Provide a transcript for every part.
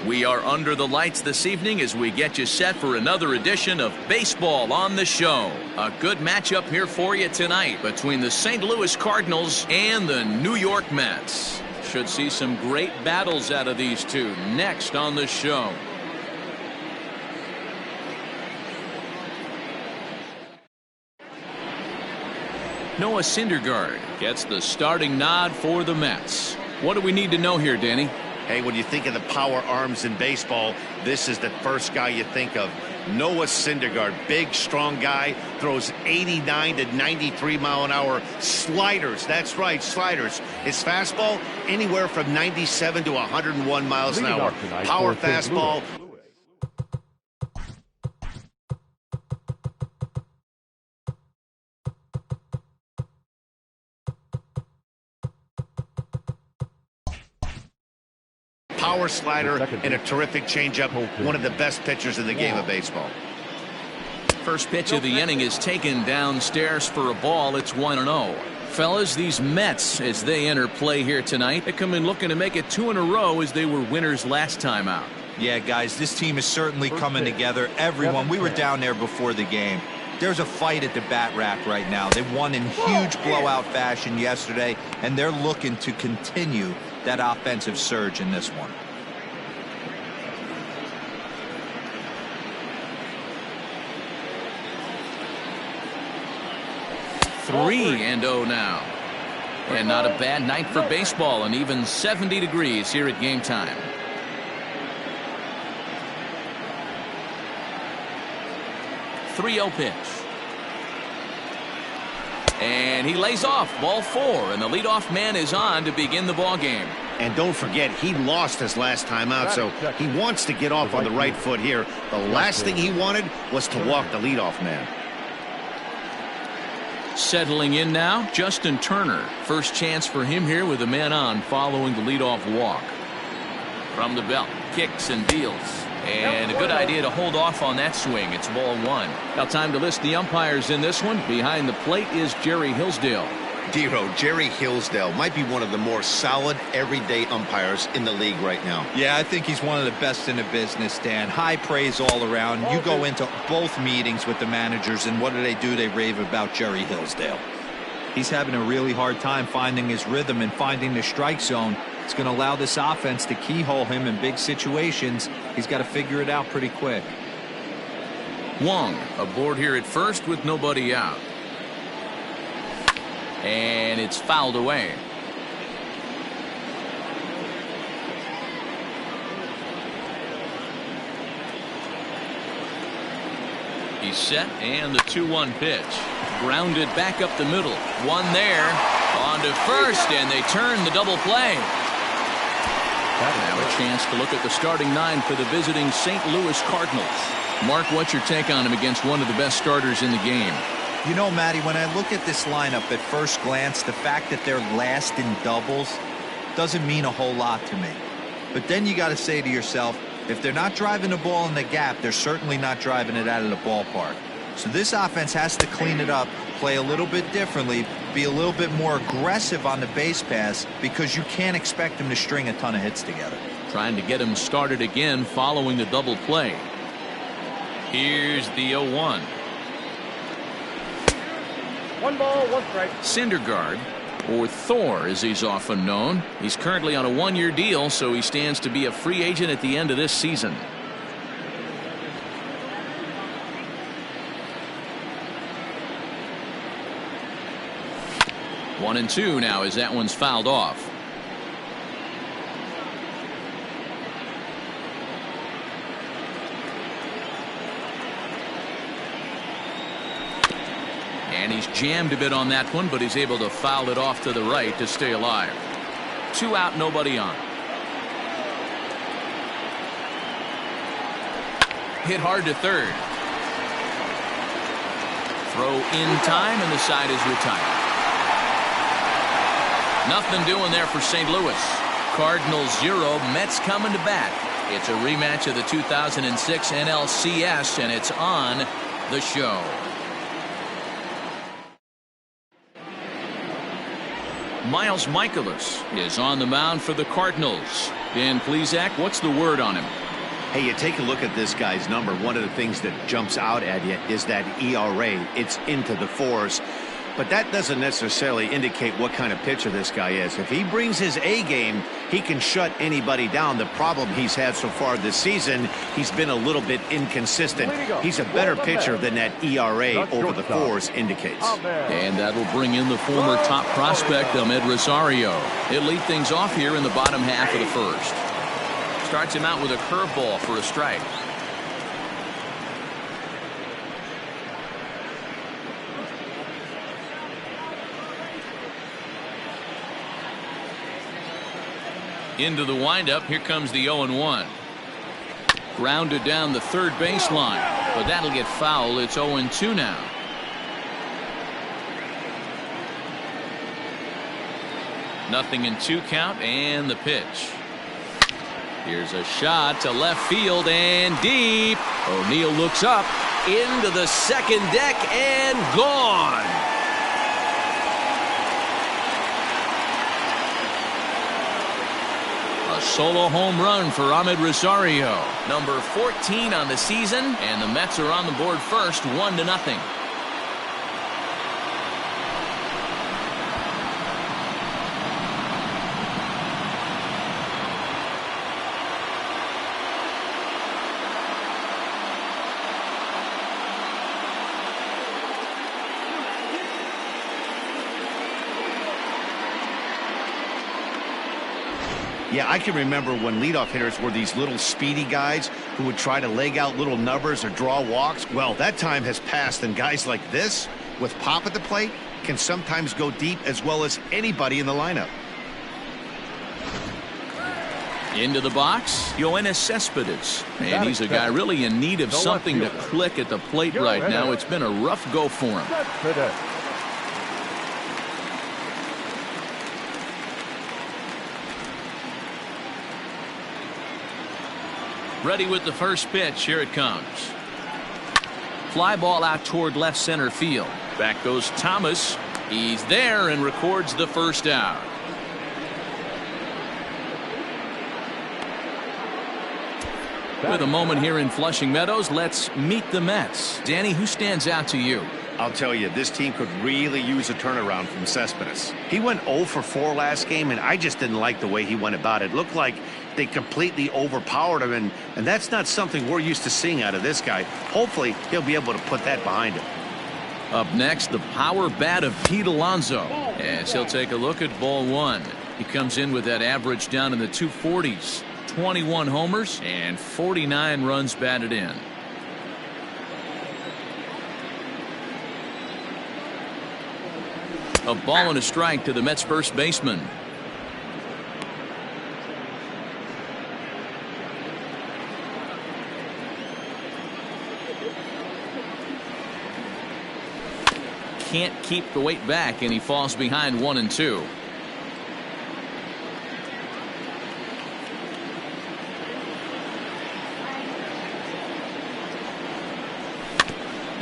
We are under the lights this evening as we get you set for another edition of Baseball on the Show. A good matchup here for you tonight between the St. Louis Cardinals and the New York Mets. Should see some great battles out of these two next on the show. Noah Syndergaard gets the starting nod for the Mets. What do we need to know here, Danny? Hey, when you think of the power arms in baseball, this is the first guy you think of. Noah Syndergaard, big, strong guy, throws 89 to 93 mile an hour sliders. That's right, sliders. His fastball, anywhere from 97 to 101 miles an hour. Power fastball. Power slider and a terrific changeup. One of the best pitchers in the game of baseball. First pitch of the inning is taken downstairs for a ball. It's 1-0. Fellas, these Mets, as they enter play here tonight, they come in looking to make it 2 in a row as they were winners last time out. Yeah, guys, this team is certainly coming together. Everyone, we were down there before the game. There's a fight at the bat rack right now. They won in huge blowout fashion yesterday, and they're looking to continue that offensive surge in this one. Three and 0 now. And not a bad night for baseball, and even 70 degrees here at game time. .3-0 pitch. And he lays off, ball 4, and the leadoff man is on to begin the ball game. And don't forget, he lost his last time out, so he wants to get off on the right foot here. The last thing he wanted was to walk the leadoff man. Settling in now, Justin Turner. First chance for him here with a man on following the leadoff walk. From the belt, kicks and deals. And a good idea to hold off on that swing. It's ball 1. Now time to list the umpires in this one. Behind the plate is Jerry Hillsdale. Dero, Jerry Hillsdale might be one of the more solid everyday umpires in the league right now. Yeah, I think he's one of the best in the business, Dan. High praise all around. You go into both meetings with the managers, and what do? They rave about Jerry Hillsdale. He's having a really hard time finding his rhythm and finding the strike zone. It's going to allow this offense to keyhole him in big situations. He's got to figure it out pretty quick. Wong aboard here at first with nobody out. And it's fouled away. He's set, and the 2-1 pitch. Grounded back up the middle. One there. On to first, and they turn the double play. Now a chance to look at the starting 9 for the visiting St. Louis Cardinals. Mark, what's your take on him against one of the best starters in the game? You know, Matty, when I look at this lineup at first glance, the fact that they're last in doubles doesn't mean a whole lot to me. But then you got to say to yourself, if they're not driving the ball in the gap, they're certainly not driving it out of the ballpark. So this offense has to clean it up, play a little bit differently, be a little bit more aggressive on the base pass, because you can't expect them to string a ton of hits together. Trying to get him started again following the double play. Here's the 0-1. 1 ball, 1 strike. Syndergaard, or Thor as he's often known. He's currently on a 1-year deal, so he stands to be a free agent at the end of this season. One and 2 now as that one's fouled off. And he's jammed a bit on that one, but he's able to foul it off to the right to stay alive. 2 out, nobody on. Hit hard to third. Throw in time, and the side is retired. Nothing doing there for St. Louis. Cardinals 0, Mets coming to bat. It's a rematch of the 2006 NLCS, and it's on the show. Miles Mikolas is on the mound for the Cardinals. Dan Plesac, what's the word on him? Hey, you take a look at this guy's number. One of the things that jumps out at you is that ERA. It's into the fours. But that doesn't necessarily indicate what kind of pitcher this guy is. If he brings his A game, he can shut anybody down. The problem he's had so far this season, he's been a little bit inconsistent. He's a better pitcher than that ERA over the fours indicates. And that'll bring in the former top prospect, Ahmed Rosario. He'll lead things off here in the bottom half of the first. Starts him out with a curveball for a strike. Into the windup. Here comes the 0-1. Grounded down the third baseline, but that'll get foul. It's 0-2 now. Nothing in 2 count, and the pitch. Here's a shot to left field and deep. O'Neill looks up into the second deck and gone. A solo home run for Ahmed Rosario. Number 14 on the season, and the Mets are on the board first, 1-0. Yeah, I can remember when leadoff hitters were these little speedy guys who would try to leg out little numbers or draw walks. Well, that time has passed, and guys like this, with pop at the plate, can sometimes go deep as well as anybody in the lineup. Into the box, Yoenis Cespedes. And he's a guy really in need of something to click at the plate right now. It's been a rough go for him. Ready with the first pitch. Here it comes. Fly ball out toward left center field. Back goes Thomas. He's there and records the first out. With a moment here in Flushing Meadows, let's meet the Mets. Danny, who stands out to you? I'll tell you, this team could really use a turnaround from Cespedes. He went 0 for 4 last game, and I just didn't like the way he went about it. It looked like they completely overpowered him, and that's not something we're used to seeing out of this guy. Hopefully, he'll be able to put that behind him. Up next, the power bat of Pete Alonso, as he'll take a look at ball 1. He comes in with that average down in the 240s. 21 homers and 49 runs batted in. A ball and a strike to the Mets first baseman. Can't keep the weight back, and he falls behind 1-2.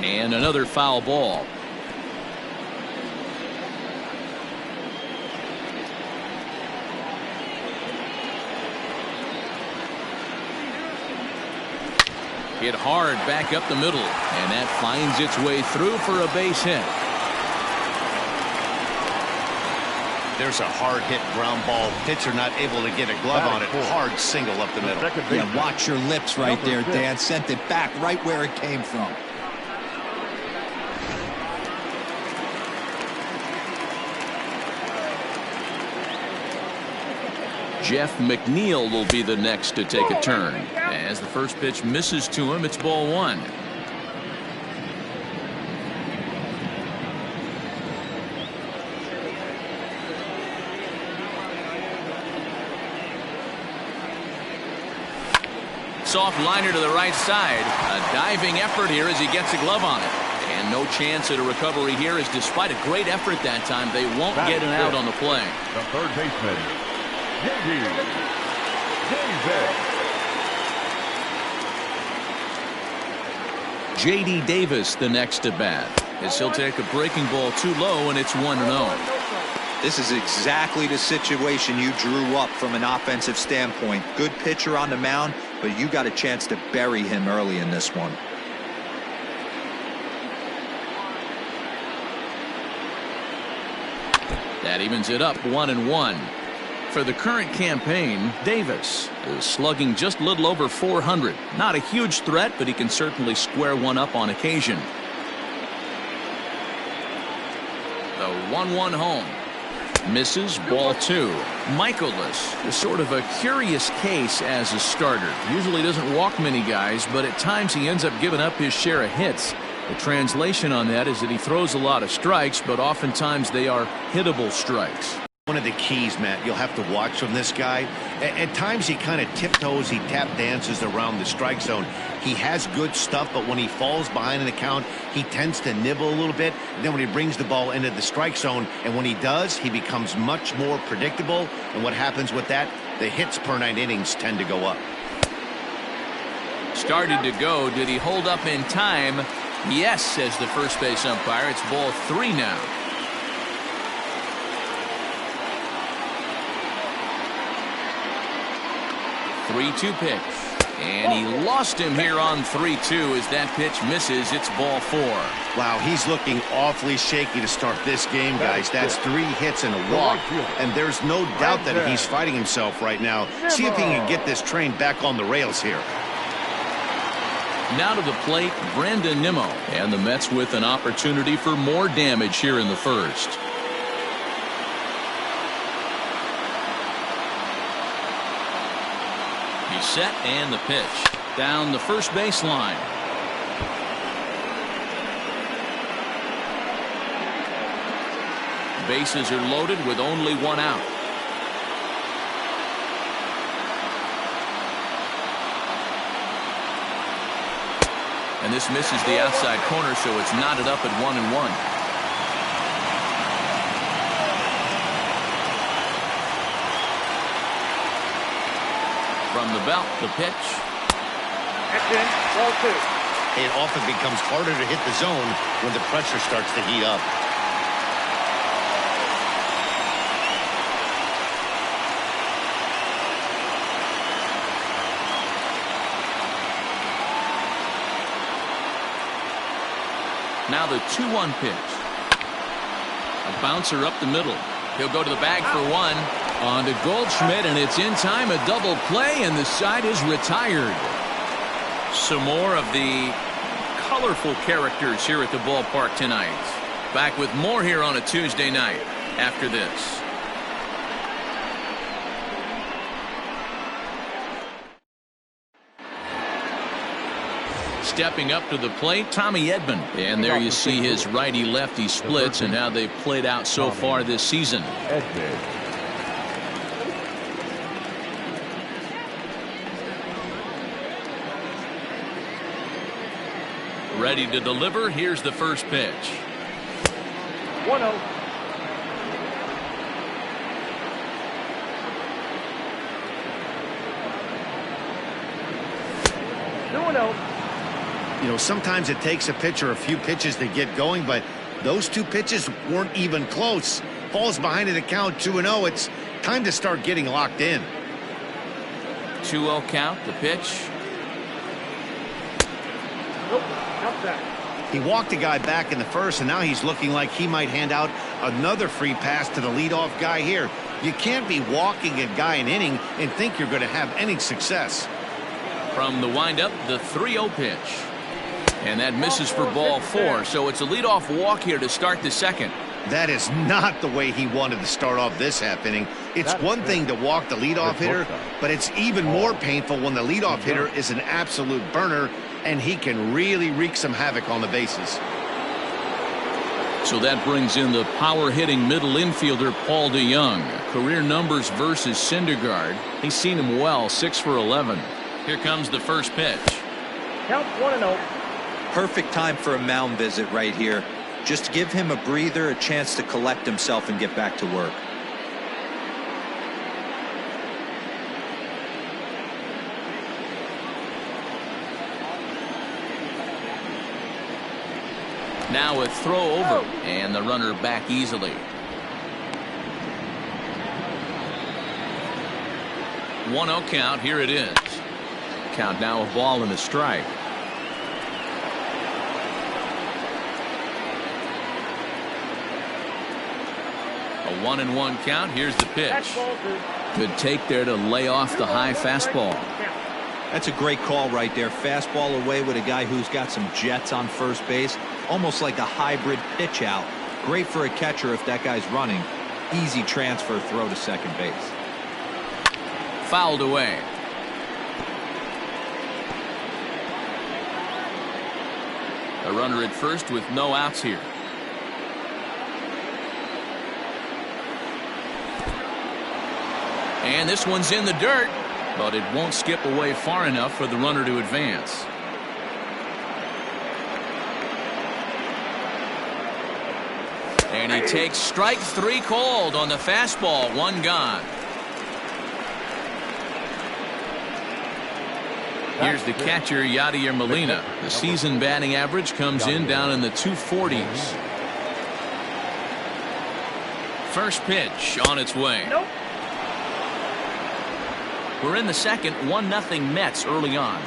And another foul ball. Hit hard back up the middle, and that finds its way through for a base hit. There's a hard hit ground ball. Pitcher not able to get a glove on it. Hard single up the middle. Yeah, watch your lips right there, Dan. Sent it back right where it came from. Jeff McNeil will be the next to take a turn. As the first pitch misses to him, it's ball 1. Soft liner to the right side. A diving effort here as he gets a glove on it. And no chance at a recovery here, as despite a great effort that time, they won't get an out on the play. The third baseman, J.D. Davis the next to bat, as he'll take a breaking ball too low, and it's 1-0. This is exactly the situation you drew up from an offensive standpoint. Good pitcher on the mound, but you got a chance to bury him early in this one. That evens it up 1-1. For the current campaign, Davis is slugging just a little over 400. Not a huge threat, but he can certainly square one up on occasion. The 1-1 home. Misses, ball 2. Michaelis is sort of a curious case as a starter. Usually doesn't walk many guys, but at times he ends up giving up his share of hits. The translation on that is that he throws a lot of strikes, but oftentimes they are hittable strikes. One of the keys, Matt, you'll have to watch from this guy. At times he kind of tiptoes, he tap dances around the strike zone. He has good stuff, but when he falls behind in the count, he tends to nibble a little bit. And then when he brings the ball into the strike zone, and when he does, he becomes much more predictable. And what happens with that? The hits per 9 innings tend to go up. Started to go. Did he hold up in time? Yes, says the first base umpire. It's ball 3 now. 3-2 pitch. And he lost him here on 3-2 as that pitch misses. It's ball 4. Wow, he's looking awfully shaky to start this game, guys. That's 3 hits and a walk, and there's no doubt that he's fighting himself right now. See if he can get this train back on the rails here. Now to the plate, Brandon Nimmo. And the Mets with an opportunity for more damage here in the first. He's set and the pitch. Down the first baseline. Bases are loaded with only 1 out. And this misses the outside corner, so it's knotted up at 1-1. From the belt, the pitch. That's in, ball 2. It often becomes harder to hit the zone when the pressure starts to heat up. Now the 2-1 pitch. A bouncer up the middle. He'll go to the bag for 1. On to Goldschmidt, and it's in time. A double play, and the side is retired. Some more of the colorful characters here at the ballpark tonight. Back with more here on a Tuesday night after this. Stepping up to the plate, Tommy Edman. And there you see his righty-lefty splits and how they've played out so far this season. Ready to deliver. Here's the first pitch. 1-0. You know, sometimes it takes a pitcher a few pitches to get going, but those 2 pitches weren't even close. Falls behind in the count, 2-0. It's time to start getting locked in. 2-0 count, the pitch. Nope, not that. He walked a guy back in the first, and now he's looking like he might hand out another free pass to the leadoff guy here. You can't be walking a guy an inning and think you're going to have any success. From the windup, the 3-0 pitch. And that misses for ball 4, so it's a leadoff walk here to start the second. That is not the way he wanted to start off this half inning. It's one thing to walk the leadoff hitter, but it's even more painful when the leadoff hitter is an absolute burner, and he can really wreak some havoc on the bases. So that brings in the power-hitting middle infielder Paul DeYoung. Career numbers versus Syndergaard. He's seen him well, 6 for 11. Here comes the first pitch. Count 1-0. Perfect time for a mound visit right here. Just give him a breather, a chance to collect himself and get back to work. Now a throw over, and the runner back easily. 1-0 count. Here it is. Count now, a ball and a strike. A 1-1 count. Here's the pitch. Good take there to lay off the high fastball. That's a great call right there. Fastball away with a guy who's got some jets on first base. Almost like a hybrid pitch out. Great for a catcher if that guy's running. Easy transfer throw to second base. Fouled away. A runner at first with no outs here. And this one's in the dirt, but it won't skip away far enough for the runner to advance. And he takes strike 3 called on the fastball. 1 gone. Here's the catcher, Yadier Molina. The season batting average comes in down in the 240s. First pitch on its way. Nope. We're in the second. 1-0 Mets early on.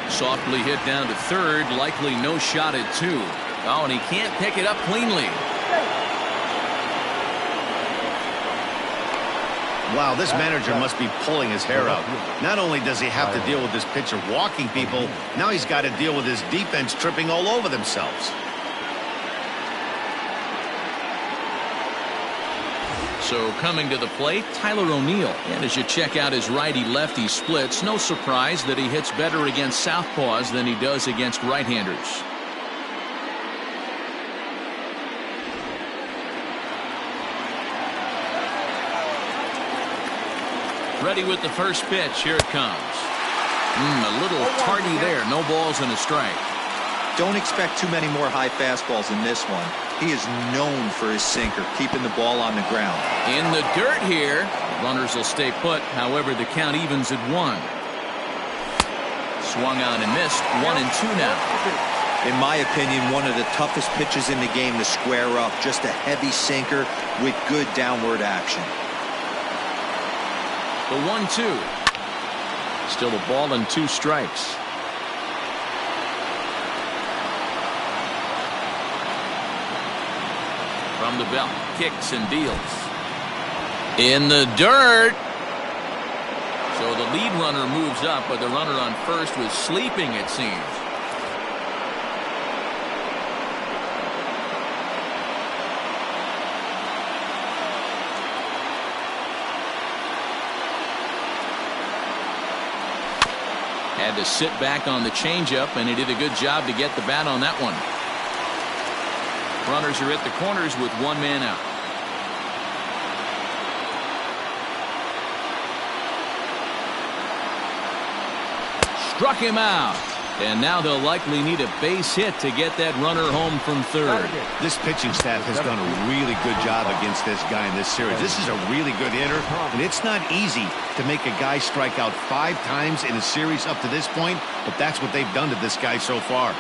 Softly hit down to third. Likely no shot at 2. Oh, and he can't pick it up cleanly. Wow, this manager must be pulling his hair out. Not only does he have to deal with this pitcher walking people, now he's got to deal with his defense tripping all over themselves. So coming to the plate, Tyler O'Neill. And as you check out his righty-lefty splits, no surprise that he hits better against southpaws than he does against right-handers. Ready with the first pitch. Here it comes. A little tardy there. No balls and a strike. Don't expect too many more high fastballs in this one. He is known for his sinker, keeping the ball on the ground. In the dirt here. Runners will stay put. However, the count evens at 1. Swung on and missed. 1-2 now. In my opinion, one of the toughest pitches in the game to square up. Just a heavy sinker with good downward action. The 1-2. Still a ball and 2 strikes. From the belt, kicks and deals. In the dirt. So the lead runner moves up, but the runner on first was sleeping, it seems. Had to sit back on the changeup, and he did a good job to get the bat on that one. Runners are at the corners with 1 man out. Struck him out. And now they'll likely need a base hit to get that runner home from third. This pitching staff has done a really good job against this guy in this series. This is a really good hitter, and it's not easy to make a guy strike out 5 times in a series up to this point, but that's what they've done to this guy so far.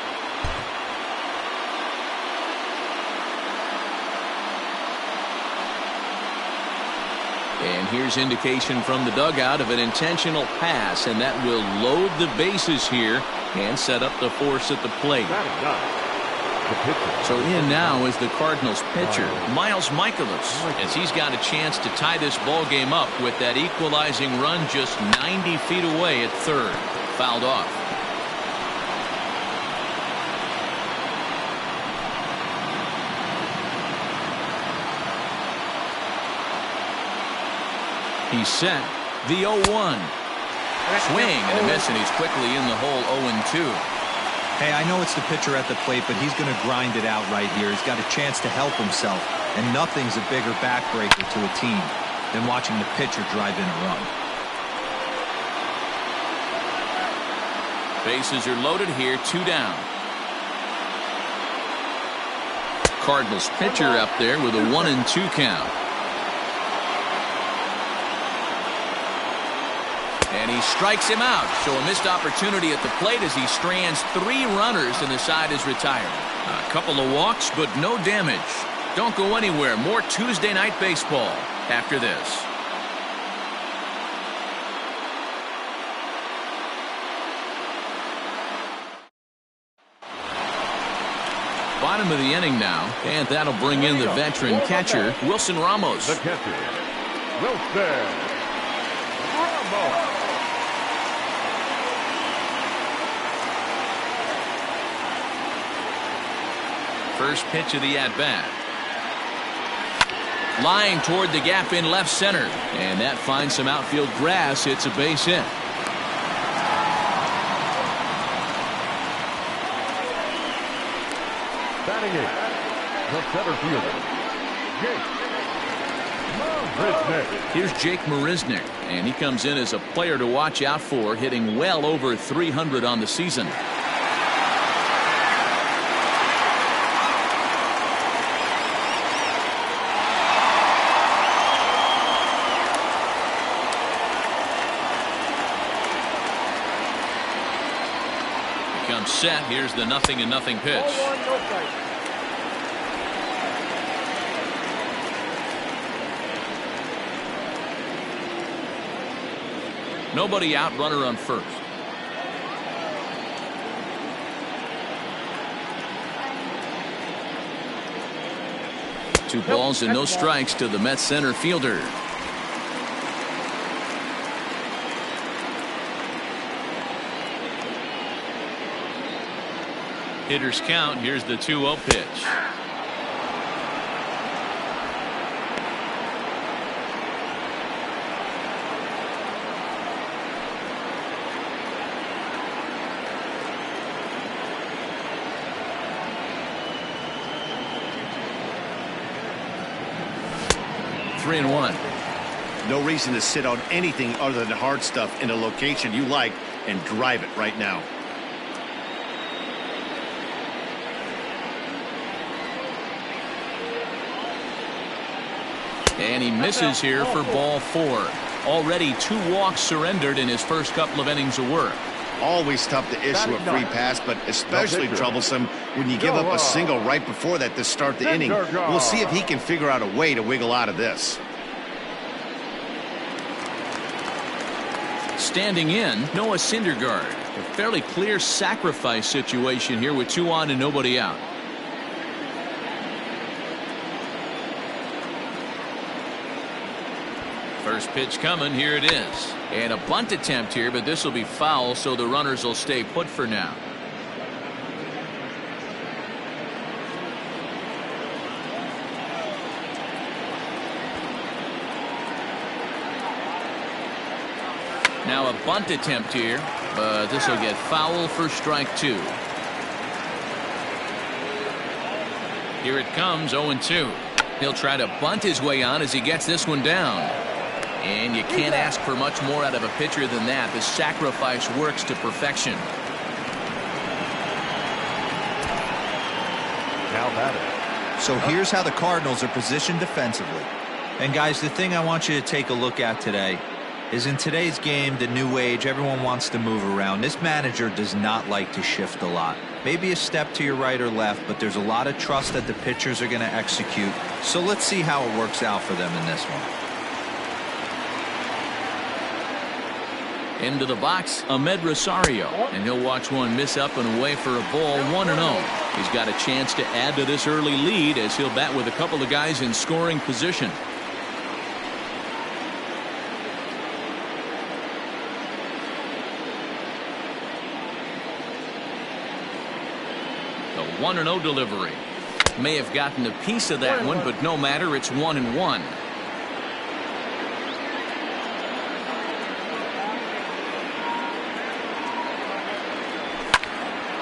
And here's indication from the dugout of an intentional pass, and that will load the bases here and set up the force at the plate. So in now is the Cardinals pitcher, Miles Michaelis, as he's got a chance to tie this ball game up with that equalizing run just 90 feet away at third. Fouled off. He's set. The 0-1. Swing and a miss, and he's quickly in the hole. 0-2. Hey, I know it's the pitcher at the plate, but he's going to grind it out right here. He's got a chance to help himself, and nothing's a bigger backbreaker to a team than watching the pitcher drive in a run. Bases are loaded here. 2 down. Cardinals pitcher up there with a 1-2 count. And he strikes him out. So a missed opportunity at the plate as he strands 3 runners and the side is retired. A couple of walks, but no damage. Don't go anywhere. More Tuesday Night Baseball after this. Bottom of the inning now, and that'll bring in the veteran catcher, Wilson Ramos. The catcher, Wilson Ramos. First pitch of the at-bat. Line toward the gap in left center, and that finds some outfield grass. It's a base hit. Batting it, the center fielder, Jake Marisnick. Here's Jake Marisnick, and he comes in as a player to watch out for, hitting well over 300 on the season. Comes set. Here's the 0-0 pitch. Ball 1, no strike. Nobody out, runner on first. Two balls and no strikes to the Mets center fielder. Hitters count. Here's the 2-0 pitch. Three and one. No reason to sit on anything other than the hard stuff in a location you like and drive it right now. And he misses here for ball 4. Already 2 walks surrendered in his first couple of innings of work. Always tough to issue a free pass, but especially troublesome when you give up a single right before that to start the inning. We'll see if he can figure out a way to wiggle out of this. Standing in, Noah Syndergaard. A fairly clear sacrifice situation here with 2 on and nobody out. First pitch coming. Here it is. And a bunt attempt here, but this will be foul, so the runners will stay put for now. Now a bunt attempt here, but this will get foul for strike 2. Here it comes, 0-2. He'll try to bunt his way on as he gets this one down. And you can't ask for much more out of a pitcher than that. The sacrifice works to perfection. Now batting. So here's how the Cardinals are positioned defensively. And guys, the thing I want you to take a look at today is in today's game, the new age, everyone wants to move around. This manager does not like to shift a lot. Maybe a step to your right or left, but there's a lot of trust that the pitchers are going to execute. So let's see how it works out for them in this one. Into the box, Ahmed Rosario, and he'll watch one miss up and away for a ball. 1-0. He's got a chance to add to this early lead as he'll bat with a couple of guys in scoring position. The 1-0 delivery. May have gotten a piece of that one, but no matter. It's 1-1.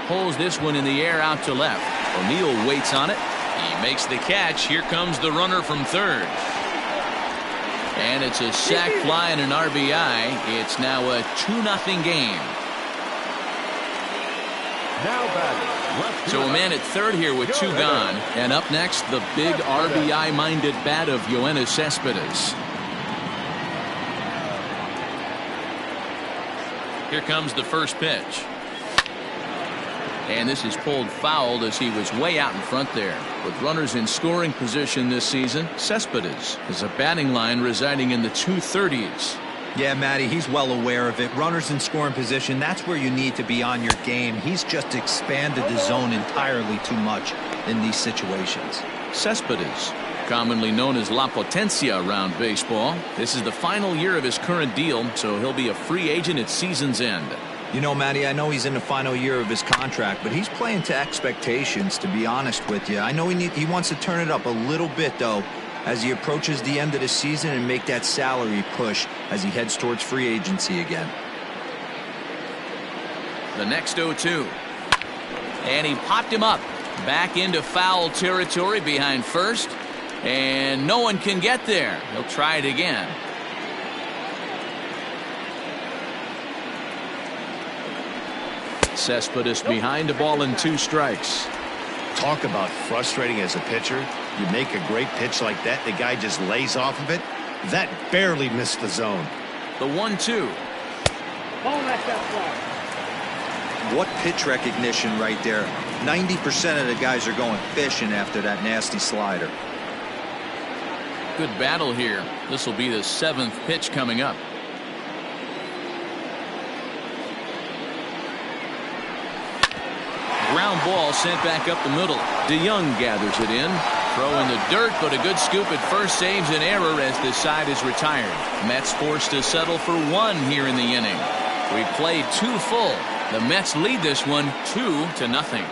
Pulls this one in the air out to left. O'Neill waits on it. He makes the catch. Here comes the runner from third. And it's a sac fly and an RBI. It's now a 2-0 game. Now batting. So a man at third here with 2 gone. And up next, the big RBI-minded bat of Yoenis Cespedes. Here comes the first pitch. And this is pulled foul as he was way out in front there. With runners in scoring position this season, Cespedes is a batting line residing in the 230s. Yeah, Matty, he's well aware of it. Runners in scoring position, that's where you need to be on your game. He's just expanded the zone entirely too much in these situations. Cespedes, commonly known as La Potencia around baseball. This is the final year of his current deal, so he'll be a free agent at season's end. You know, Matty, I know he's in the final year of his contract, but he's playing to expectations, to be honest with you. I know he wants to turn it up a little bit, though, as he approaches the end of the season and make that salary push as he heads towards free agency again. The next 0-2. And he popped him up. Back into foul territory behind first. And no one can get there. He'll try it again. Cespedes behind the ball in 2 strikes. Talk about frustrating as a pitcher. You make a great pitch like that, the guy just lays off of it. That barely missed the zone. The 1-2. Ball knocked out fly. What pitch recognition right there. 90% of the guys are going fishing after that nasty slider. Good battle here. This will be the 7th pitch coming up. Ground ball sent back up the middle. DeYoung gathers it in. Throw in the dirt, but a good scoop at first saves an error as this side is retired. Mets forced to settle for 1 here in the inning. We played 2 full. The Mets lead this one 2-0.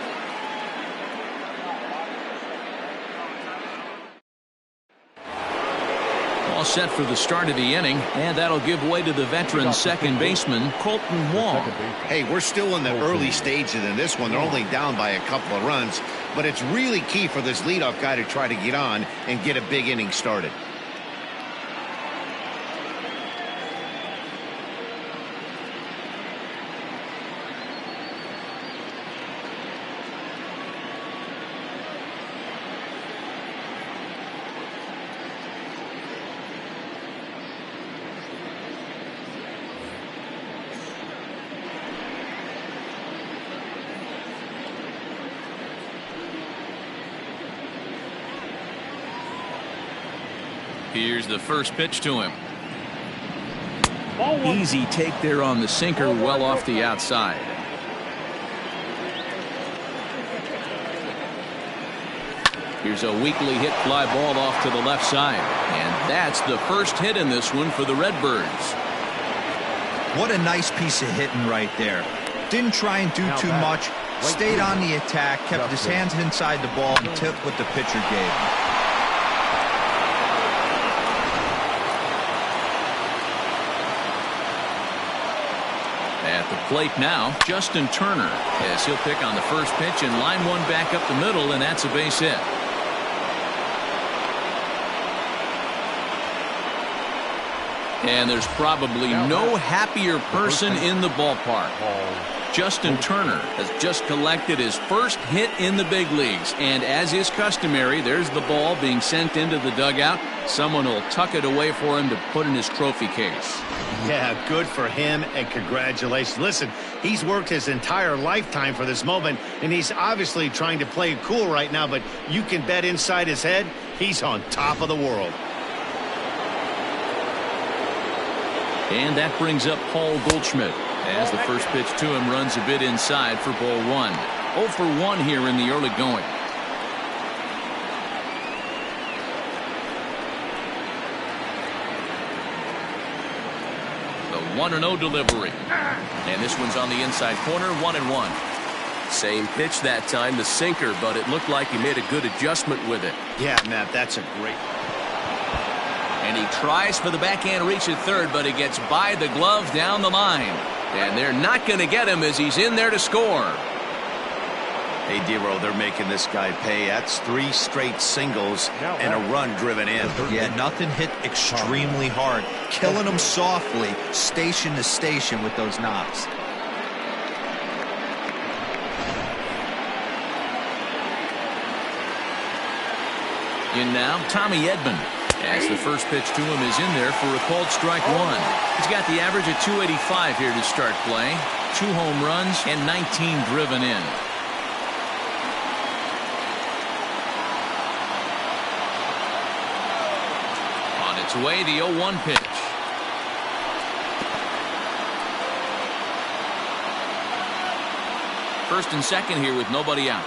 All set for the start of the inning, and that'll give way to the veteran second baseman, Colton Wong. Hey, we're still in the early stages in this one. They're only down by a couple of runs, but it's really key for this leadoff guy to try to get on and get a big inning started. Here's the first pitch to him. Ball 1. Easy take there on the sinker, well off the outside. Here's a weakly hit fly ball off to the left side. And that's the first hit in this one for the Redbirds. What a nice piece of hitting right there. Didn't try and do too much. Stayed on the attack, kept his hands inside the ball, and took what the pitcher gave him. At the plate now, Justin Turner, as he'll pick on the first pitch and line one back up the middle, and that's a base hit. And there's probably no happier person in the ballpark. Justin Turner has just collected his first hit in the big leagues, and as is customary, there's the ball being sent into the dugout. Someone will tuck it away for him to put in his trophy case. Yeah, good for him, and congratulations. Listen, he's worked his entire lifetime for this moment, and he's obviously trying to play it cool right now, but you can bet inside his head, he's on top of the world. And that brings up Paul Goldschmidt, as the first pitch to him runs a bit inside for ball one. 0 for 1 here in the early going. The 1-0 delivery. And this one's on the inside corner, 1-1. Same pitch that time, the sinker, but it looked like he made a good adjustment with it. Yeah, Matt, that's a great. And he tries for the backhand reach at third, but he gets by the glove down the line. And they're not going to get him as he's in there to score. Hey, D-Row, they're making this guy pay. That's 3 straight singles and a run driven in. Yeah, nothing hit extremely hard. Killing him softly, station to station with those knocks. In now, Tommy Edman, as the first pitch to him is in there for a called strike one. He's got the average at 285 here to start play. 2 home runs and 19 driven in. Takes away the 0-1 pitch. First and second here with nobody out.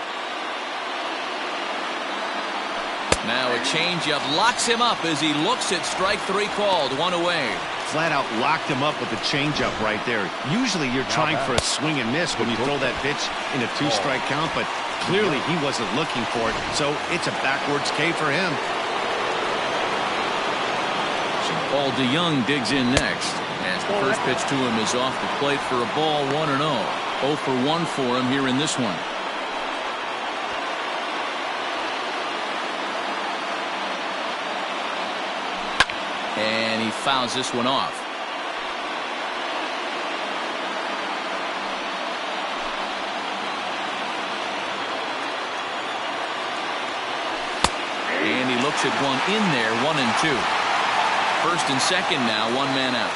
Now a changeup locks him up as he looks at strike three called. One away. Flat out locked him up with the changeup right there. Usually you're trying for a swing and miss when you throw that pitch in a 2-strike count, but clearly he wasn't looking for it, so it's a backwards K for him. So Paul DeYoung digs in next as the first pitch to him is off the plate for a ball. 1-0. 0 for 1 for him here in this one. And he fouls this one off. And he looks at one in there. 1-2. First and second now. 1 man out.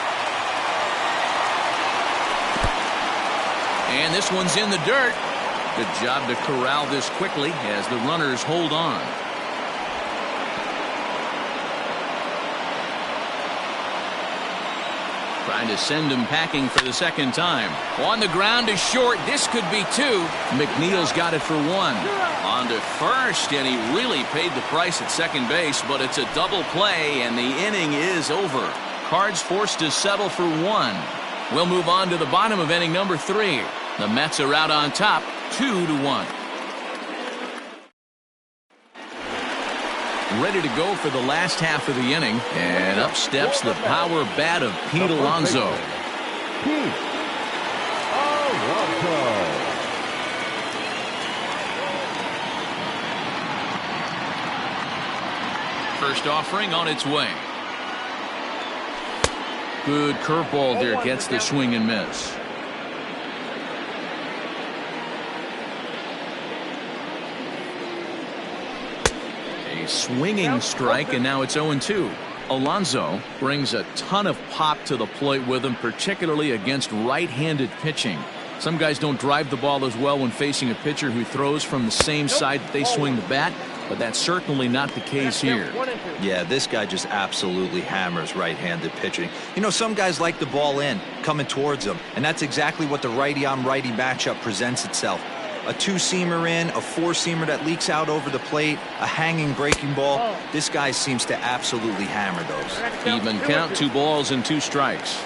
And this one's in the dirt. Good job to corral this quickly as the runners hold on. Trying to send him packing for the second time. On the ground is short. This could be 2. McNeil's got it for 1. On to first, and he really paid the price at second base, but it's a double play, and the inning is over. Cards forced to settle for 1. We'll move on to the bottom of inning number 3. The Mets are out on top, 2-1. Ready to go for the last half of the inning, and up steps the power bat of Pete Alonso. Pete Alonso. First offering on its way. Good curveball there, gets the swing and miss. Swinging strike, and now it's 0-2. Alonso brings a ton of pop to the plate with him, particularly against right-handed pitching. Some guys don't drive the ball as well when facing a pitcher who throws from the same side that they swing the bat, but that's certainly not the case here. Yeah, this guy just absolutely hammers right-handed pitching. You know, some guys like the ball in, coming towards them, and that's exactly what the righty-on-righty matchup presents itself. A 2-seamer in, a 4-seamer that leaks out over the plate, a hanging breaking ball. This guy seems to absolutely hammer those. Even count, 2 balls and 2 strikes.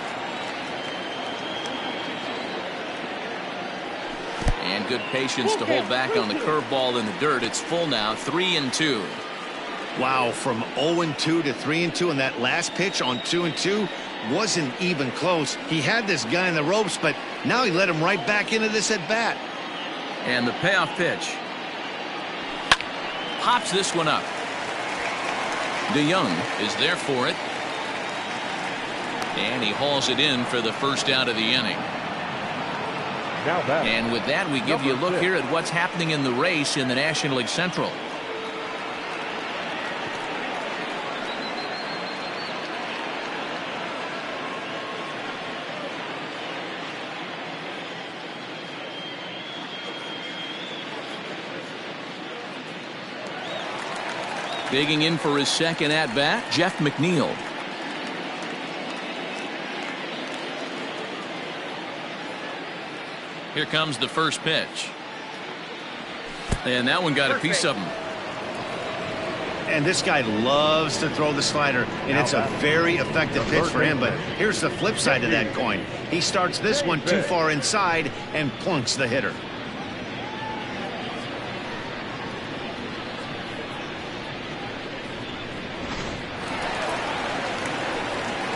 And good patience to hold back on the curveball in the dirt. It's full now, 3-2. Wow, from 0-2 to 3-2, and that last pitch on 2-2 wasn't even close. He had this guy in the ropes, but now he let him right back into this at bat. And the payoff pitch. Pops this one up. DeYoung is there for it. And he hauls it in for the first out of the inning. Now that. And with that, we give you a look here at what's happening in the race in the National League Central. Digging in for his second at-bat, Jeff McNeil. Here comes the first pitch. And that one got a piece of him. And this guy loves to throw the slider, and it's a very effective pitch for him. But here's the flip side of that coin. He starts this one too far inside and plunks the hitter.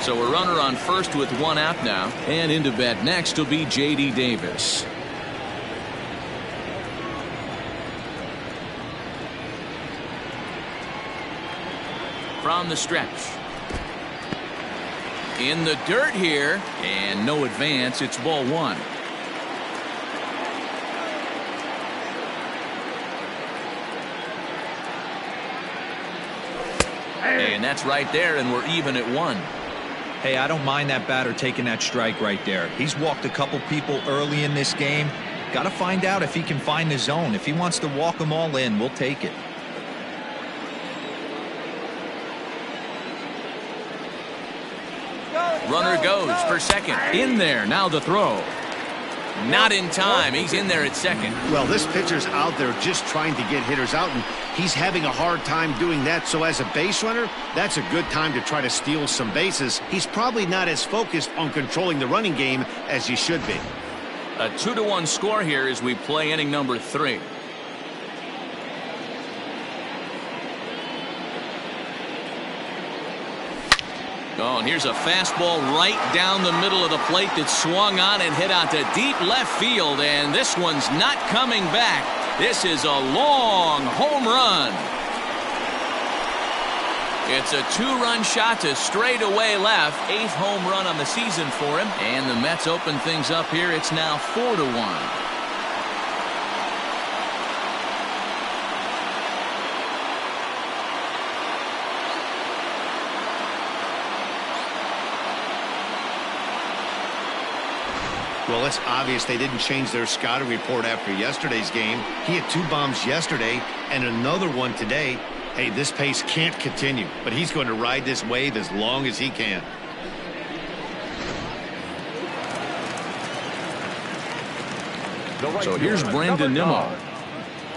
So a runner on first with 1 out now, and into bat next will be J.D. Davis. From the stretch. In the dirt here, and no advance. It's ball 1. And that's right there, and we're even at 1. Hey, I don't mind that batter taking that strike right there. He's walked a couple people early in this game. Got to find out if he can find the zone. If he wants to walk them all in, we'll take it. Runner goes for second. In there. Now the throw. Not in time. He's in there at second. Well, this pitcher's out there just trying to get hitters out, and he's having a hard time doing that. So as a base runner, that's a good time to try to steal some bases. He's probably not as focused on controlling the running game as he should be. A 2-1 score here as we play inning number 3. Oh, and here's a fastball right down the middle of the plate that swung on and hit out to deep left field, and this one's not coming back. This is a long home run. It's a 2-run shot to straightaway left. 8th home run on the season for him, and the Mets open things up here. It's now 4-1. Well, it's obvious they didn't change their scouting report after yesterday's game. He had 2 bombs yesterday and another one today. Hey, this pace can't continue, but he's going to ride this wave as long as he can. So here's Brandon Nimmo.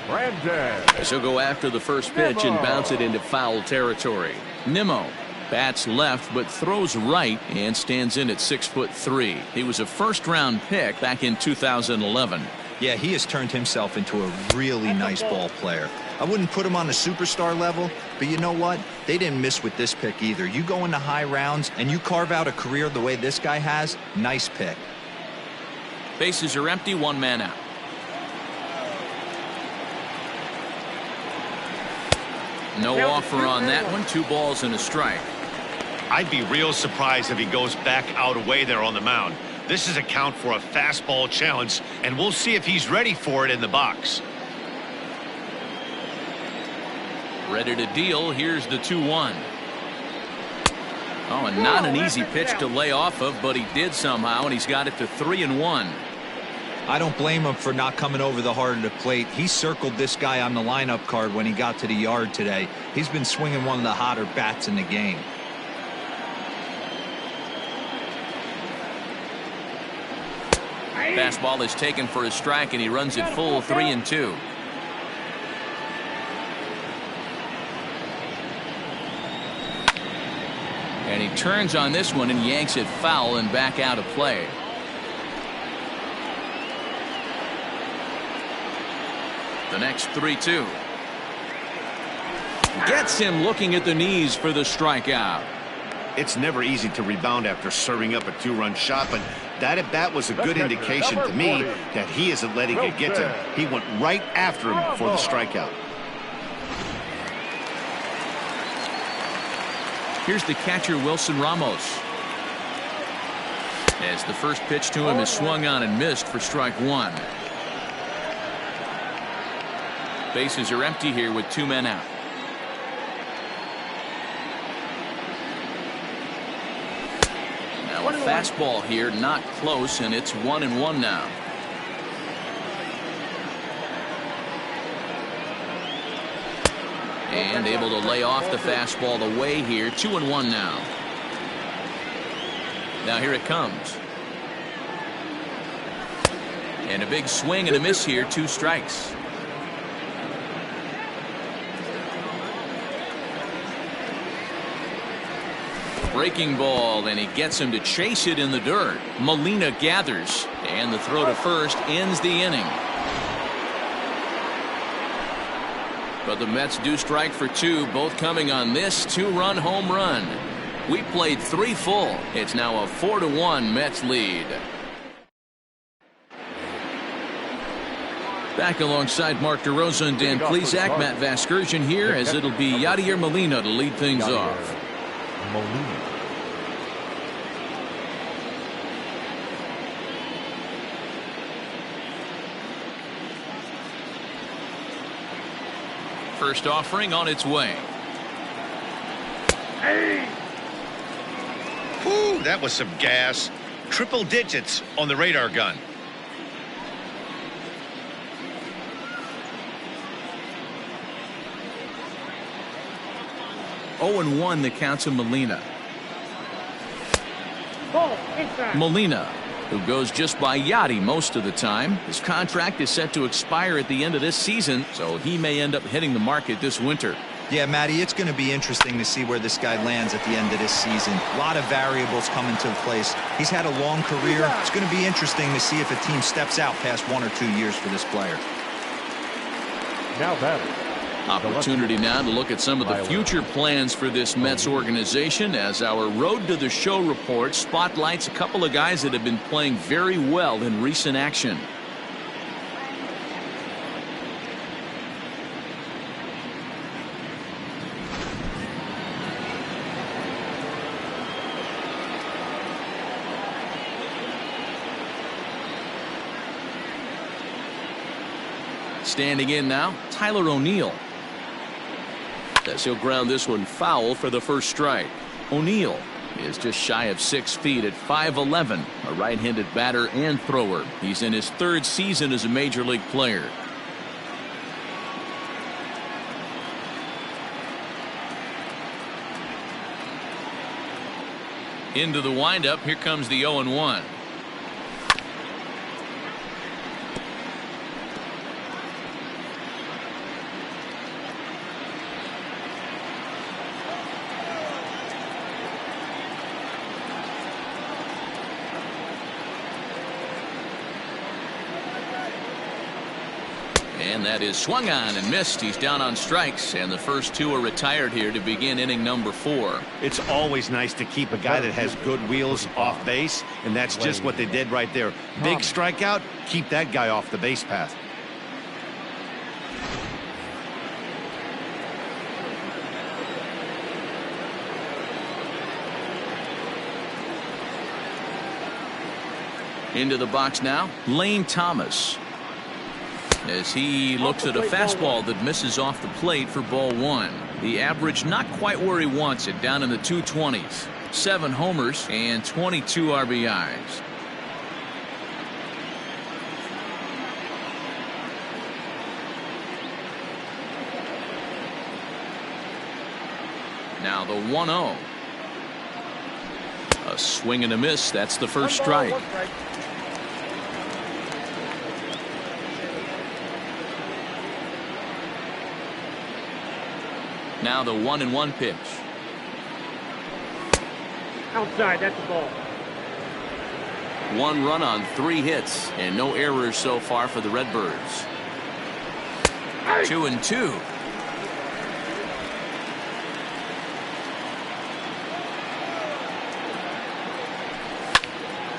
Brandon. He'll go after the first pitch and bounce it into foul territory. Nimmo bats left but throws right and stands in at 6'3". He was a first-round pick back in 2011. Yeah, he has turned himself into a really nice ball player. I wouldn't put him on the superstar level, but you know what? They didn't miss with this pick either. You go into high rounds and you carve out a career the way this guy has, nice pick. Bases are empty, 1 man out. No offer on that one. 2 balls and a strike. I'd be real surprised if he goes back out away there on the mound. This is a count for a fastball challenge, and we'll see if he's ready for it in the box. Ready to deal. Here's the 2-1. Oh, and not an easy pitch to lay off of, but he did somehow, and he's got it to 3-1. I don't blame him for not coming over the heart of the plate. He circled this guy on the lineup card when he got to the yard today. He's been swinging one of the hotter bats in the game. Fastball is taken for a strike, and he runs it full 3-2. And he turns on this one and yanks it foul and back out of play. The next 3-2. Gets him looking at the knees for the strikeout. It's never easy to rebound after serving up a 2-run shot, but that at bat was a good indication to me that he isn't letting it get to him. He went right after him for the strikeout. Here's the catcher, Wilson Ramos. As the first pitch to him is swung on and missed for strike 1. Bases are empty here with 2 men out. Now a fastball here, not close, and it's 1-1 now. And able to lay off the fastball away here. 2-1 now. Now here it comes. And a big swing and a miss here. 2 strikes. Breaking ball, and he gets him to chase it in the dirt. Molina gathers, and the throw to first ends the inning. But the Mets do strike for 2, both coming on this 2-run home run. We played 3 full. It's now a 4-1 Mets lead. Back alongside Mark DeRosa and Dan Plesac, Matt Vasgersian here, as it'll be Yadier Molina to lead things off. Molina. First offering on its way. Whew, that was some gas. Triple digits on the radar gun. Oh, 0-1 the count to Molina. Ball inside. Molina, who goes just by Yachty most of the time. His contract is set to expire at the end of this season, so he may end up hitting the market this winter. Yeah, Matty, it's going to be interesting to see where this guy lands at the end of this season. A lot of variables come into place. He's had a long career. It's going to be interesting to see if a team steps out past 1 or 2 years for this player. Now batting. Opportunity now to look at some of the future plans for this Mets organization as our Road to the Show report spotlights a couple of guys that have been playing very well in recent action. Standing in now, Tyler O'Neill. As he'll ground this one foul for the first strike. O'Neill is just shy of 6 feet at 5'11", a right-handed batter and thrower. He's in his 3rd season as a major league player. Into the windup, here comes the 0-1. And that is swung on and missed. He's down on strikes, and the first 2 are retired here to begin inning number 4. It's always nice to keep a guy that has good wheels off base, and that's just what they did right there. Big strikeout, keep that guy off the base path. Into the box now, Lane Thomas, as he looks at a fastball that misses off the plate for ball 1. The average not quite where he wants it, down in the 220s. 7 homers and 22 RBIs. Now the 1-0. A swing and a miss. That's the first strike. Now the 1-1 pitch. Outside, that's the ball. 1 run on 3 hits and no errors so far for the Redbirds. 2-2.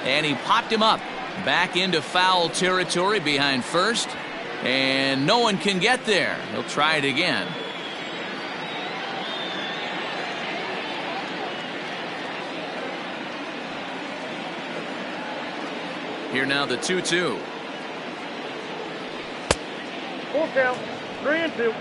And he popped him up back into foul territory behind first, and no one can get there. He'll try it again. Here now the 2-2. Full count. 3-2.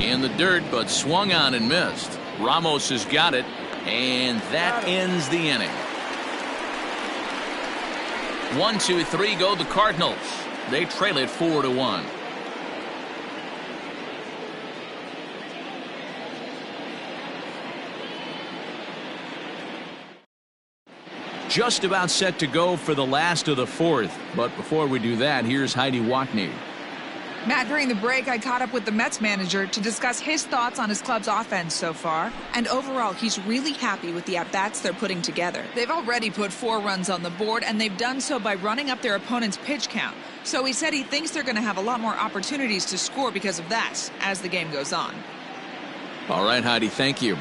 In the dirt, but swung on and missed. Ramos has got it, and that ends the inning. 1-2-3 go the Cardinals. They trail it 4-1. Just about set to go for the last of the 4th. But before we do that, here's Heidi Wackney. Matt, during the break, I caught up with the Mets manager to discuss his thoughts on his club's offense so far. And overall, he's really happy with the at-bats they're putting together. They've already put 4 runs on the board, and they've done so by running up their opponent's pitch count. So he said he thinks they're going to have a lot more opportunities to score because of that as the game goes on. All right, Heidi, thank you.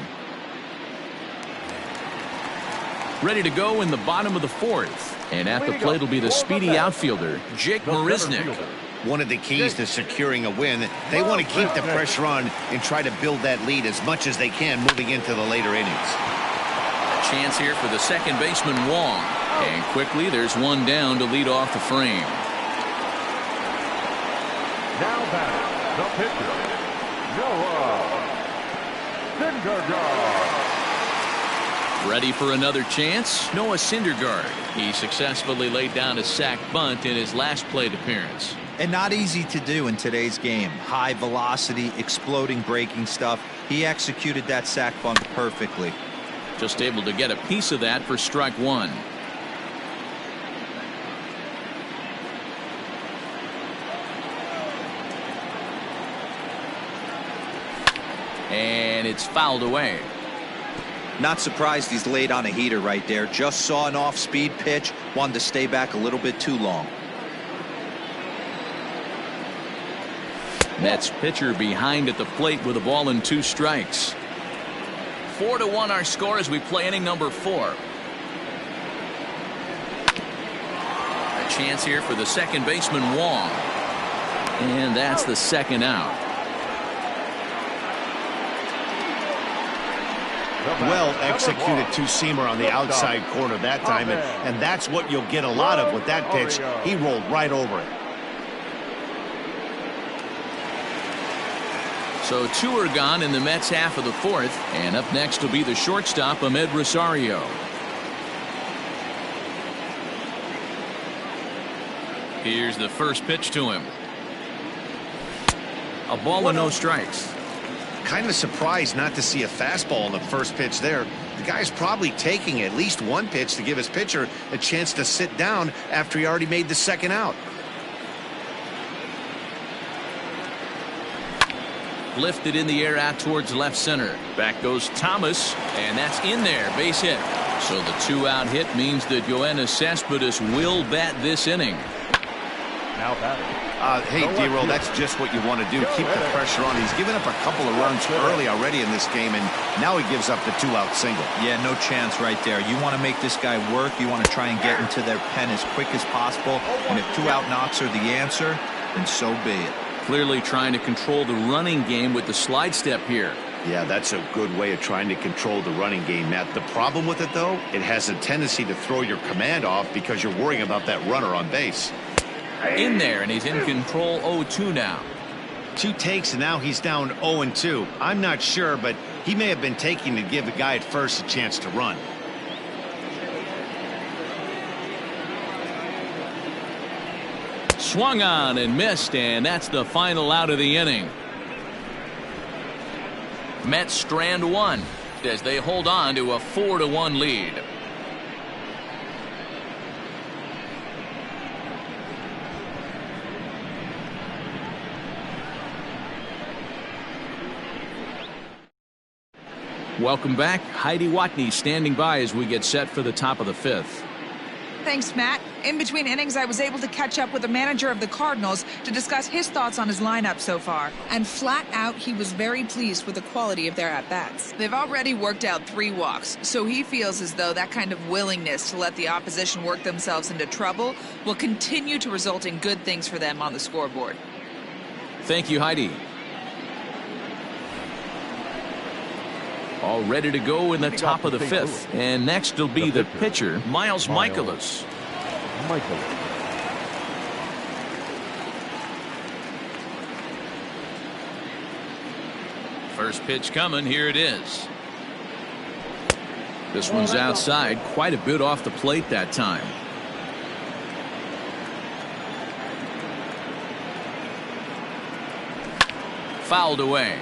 Ready to go in the bottom of the 4th. And at the plate will be the speedy outfielder, Jake Marisnick. One of the keys to securing a win, they want to keep the pressure on and try to build that lead as much as they can moving into the later innings. A chance here for the second baseman, Wong. And quickly, there's one down to lead off the frame. Now batting, the pitcher, Noah Syndergaard. 1-2 Ready for another chance? Noah Syndergaard. He successfully laid down a sac bunt in his last plate appearance. And not easy to do in today's game. High velocity, exploding breaking stuff. He executed that sac bunt perfectly. Just able to get a piece of that for strike one. And it's fouled away. Not surprised he's laid on a heater right there. Just saw an off-speed pitch. Wanted to stay back a little bit too long. Mets pitcher behind at the plate with a ball and 2 strikes. 4-1 our score as we play inning number 4. A chance here for the second baseman Wong. And that's the second out. Well executed two-seamer on the outside corner that time, and that's what you'll get a lot of with that pitch. He rolled right over it. So 2 are gone in the Mets half of the 4th, and up next will be the shortstop Amed Rosario. Here's the first pitch to him. A ball and no strikes. Kind of surprised not to see a fastball on the first pitch there. The guy's probably taking at least one pitch to give his pitcher a chance to sit down after he already made the second out. Lifted in the air out towards left center. Back goes Thomas, and that's in there. Base hit. So the 2-out hit means that Yoenis Cespedes will bat this inning. Now batting. Hey, D-Roll, that's just what you want to do. Keep the pressure on. He's given up a couple of runs early already in this game, and now he gives up the 2-out single. Yeah, no chance right there. You want to make this guy work. You want to try and get into their pen as quick as possible. And if 2-out knocks are the answer, then so be it. Clearly trying to control the running game with the slide step here. Yeah, that's a good way of trying to control the running game, Matt. The problem with it, though, it has a tendency to throw your command off because you're worrying about that runner on base. In there, and he's in control 0-2 now. 2 takes, and now he's down 0-2. I'm not sure, but he may have been taking to give the guy at first a chance to run. Swung on and missed, and that's the final out of the inning. Mets strand 1 as they hold on to a 4-1 lead. Welcome back. Heidi Watney standing by as we get set for the top of the 5th. Thanks, Matt. In between innings, I was able to catch up with the manager of the Cardinals to discuss his thoughts on his lineup so far. And flat out, he was very pleased with the quality of their at-bats. They've already worked out 3 walks, so he feels as though that kind of willingness to let the opposition work themselves into trouble will continue to result in good things for them on the scoreboard. Thank you, Heidi. All ready to go in the top of the 5th. And next will be the pitcher, Miles Michaelis. First pitch coming. Here it is. This one's outside, quite a bit off the plate that time. Fouled away.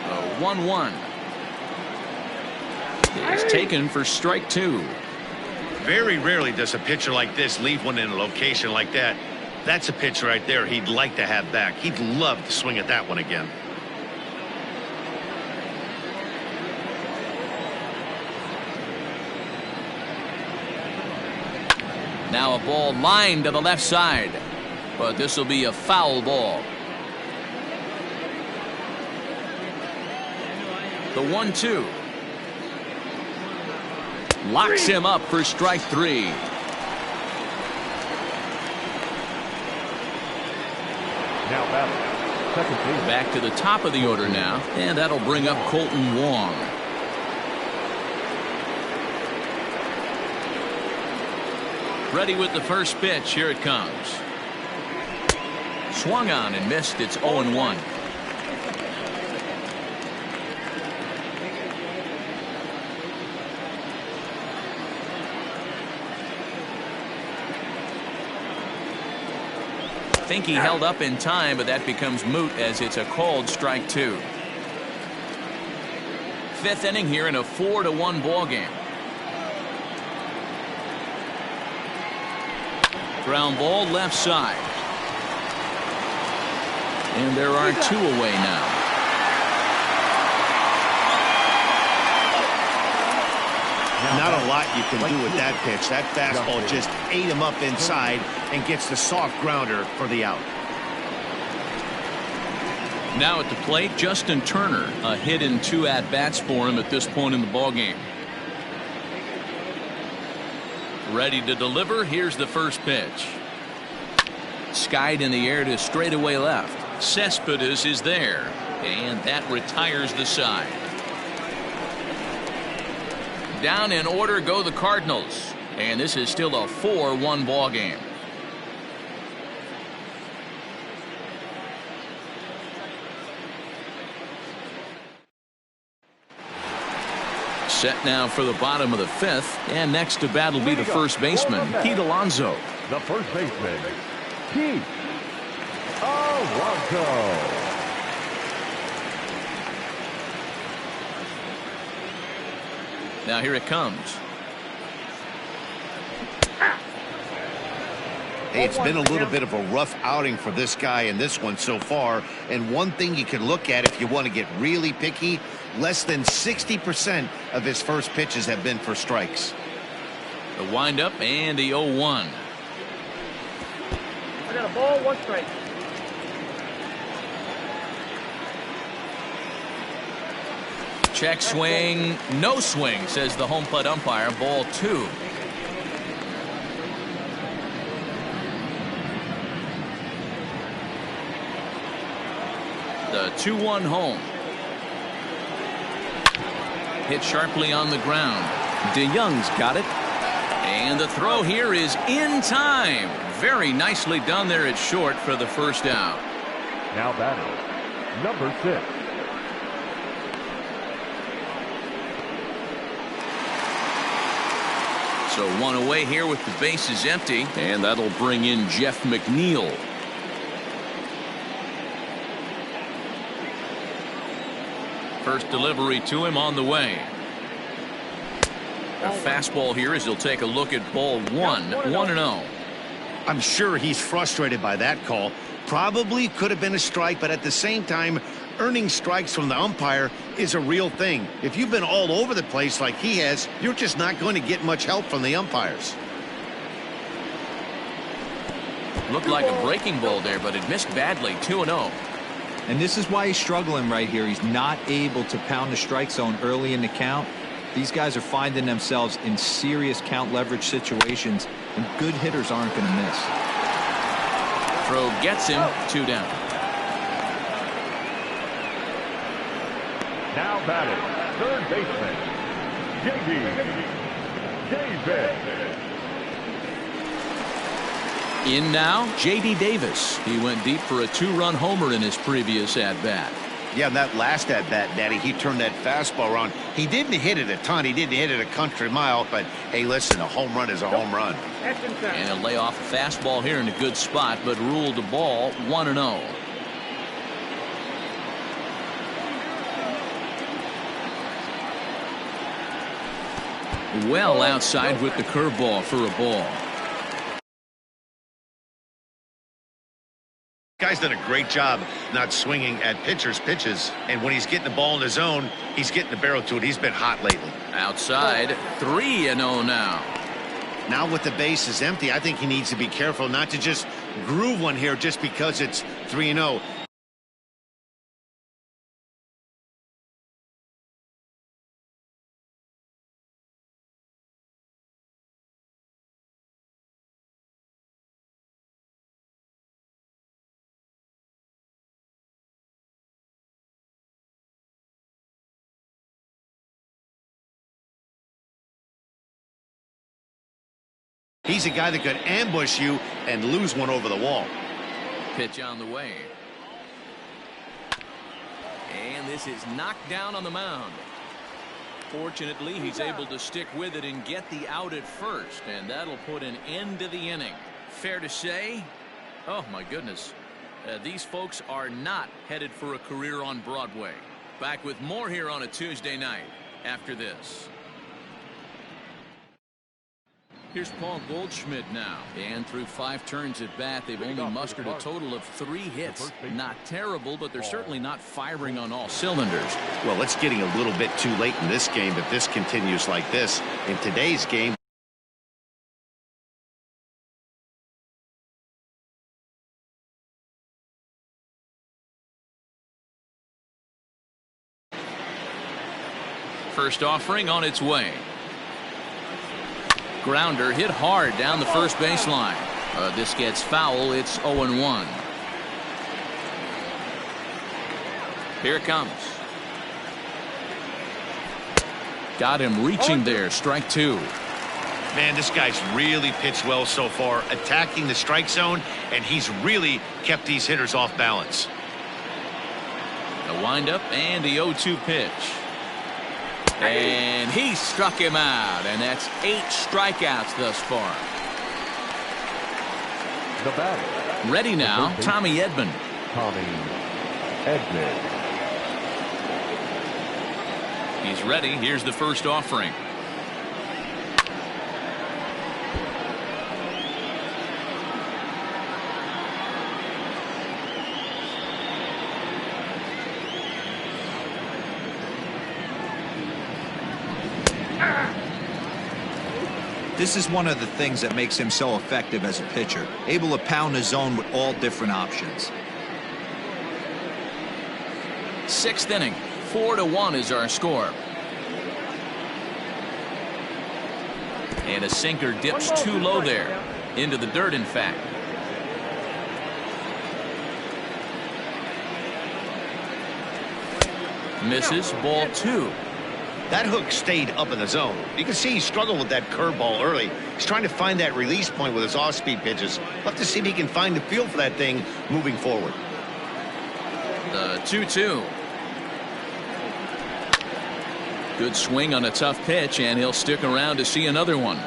The 1-1 is taken for strike 2. Very rarely does a pitcher like this leave one in a location like that. That's a pitch right there he'd like to have back. He'd love to swing at that one again. Now a ball lined to the left side, but this will be a foul ball. The 1-2 locks him up for strike 3. Now batting, second base. Back to the top of the order now, and that'll bring up Colton Wong. Ready with the first pitch. Here it comes. swung on and missed. It's 0-1. I think he held up in time, but that becomes moot as it's a called strike 2. Fifth inning here in a 4-1 ball game. Ground ball left side. And there are 2 away now. Not a lot you can do with that pitch. That fastball just ate him up inside and gets the soft grounder for the out. Now at the plate, Justin Turner. A hit in 2 at-bats for him at this point in the ballgame. Ready to deliver. Here's the first pitch. Skied in the air to straightaway left. Cespedes is there. And that retires the side. Down in order go the Cardinals. And this is still a 4-1 ball game. Set now for the bottom of the 5th. And next to bat will be the first baseman, Pete Alonso. The first baseman, Pete Alonso. Now here it comes. Hey, it's been a little bit of a rough outing for this guy in this one so far. And one thing you can look at if you want to get really picky, less than 60% of his first pitches have been for strikes. The windup and the 0-1. I got a ball, 1 strike. Check swing, no swing, says the home plate umpire. Ball 2. The 2-1 home. Hit sharply on the ground. DeYoung's got it. And the throw here is in time. Very nicely done there at short for the first out. Now batting, number 6. So 1 away here with the bases empty, and that'll bring in Jeff McNeil. First delivery to him on the way. A fastball here as he'll take a look at ball 1, 1-0. I'm sure he's frustrated by that call. Probably could have been a strike, but at the same time, earning strikes from the umpire is a real thing. If you've been all over the place like he has, you're just not going to get much help from the umpires. Looked like a breaking ball there, but it missed badly. 2-0. And this is why he's struggling right here. He's not able to pound the strike zone early in the count. These guys are finding themselves in serious count leverage situations, and good hitters aren't going to miss. Throw gets him. 2 down. Now batting, third baseman, Davis. In now, J.D. Davis. He went deep for a 2-run homer in his previous at-bat. Yeah, and that last at-bat, Daddy, he turned that fastball around. He didn't hit it a ton. He didn't hit it a country mile. But, hey, listen, a home run is a home run. And he'll lay off a fastball here in a good spot, but ruled the ball 1-0. Well outside with the curveball for a ball. Guy's done a great job not swinging at pitchers' pitches. And when he's getting the ball in his zone, he's getting the barrel to it. He's been hot lately. Outside, 3-0 now. Now with the bases empty, I think he needs to be careful not to just groove one here just because it's 3-0. He's a guy that could ambush you and lose one over the wall. Pitch on the way. And this is knocked down on the mound. Fortunately, he's able to stick with it and get the out at first, and that'll put an end to the inning. Fair to say, oh my goodness, these folks are not headed for a career on Broadway. Back with more here on a Tuesday night after this. Here's Paul Goldschmidt now. And through 5 turns at bat, they've only mustered a total of 3 hits. Not terrible, but they're certainly not firing on all cylinders. Well, it's getting a little bit too late in this game if this continues like this. In today's game, First offering on its way. Grounder hit hard down the first baseline. This gets foul. It's 0-1. Here it comes. Got him reaching there. Strike 2. man, this guy's really pitched well so far, attacking the strike zone, and he's really kept these hitters off balance. The windup and the 0-2 pitch. And he struck him out, and that's 8 strikeouts thus far. The batter. Ready now, Tommy Edman. Tommy Edman. He's ready. Here's the first offering. This is one of the things that makes him so effective as a pitcher, able to pound the zone with all different options. 6th inning, 4-1 is our score. And a sinker dips too low there, into the dirt in fact. Misses, ball 2. That hook stayed up in the zone. You can see he struggled with that curveball early. He's trying to find that release point with his off-speed pitches. We'll have to see if he can find the feel for that thing moving forward. The 2-2. Good swing on a tough pitch, and he'll stick around to see another one.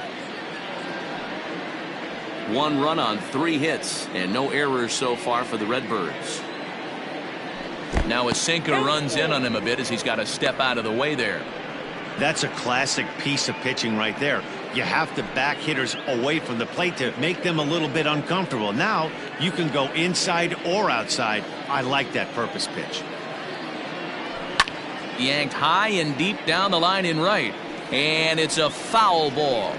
1 run on 3 hits, and no errors so far for the Redbirds. Now a sinker runs in on him a bit as he's got to step out of the way there. That's a classic piece of pitching right there. You have to back hitters away from the plate to make them a little bit uncomfortable. Now you can go inside or outside. I like that purpose pitch. Yanked high and deep down the line in right, and it's a foul ball.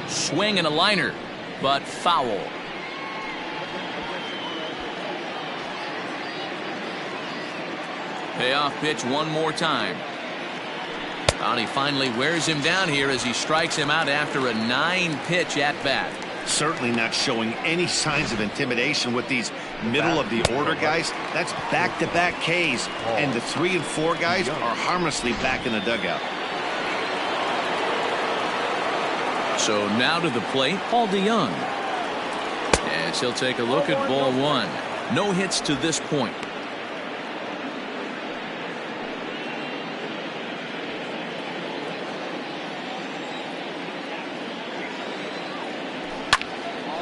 Swing and a liner, but foul. Payoff pitch one more time. And he finally wears him down here as he strikes him out after a 9-pitch at bat. Certainly not showing any signs of intimidation with these middle of the order guys. That's back-to-back Ks, and the 3 and 4 guys are harmlessly back in the dugout. So now to the plate, Paul DeYoung. As he'll take a look at ball 1. No hits to this point.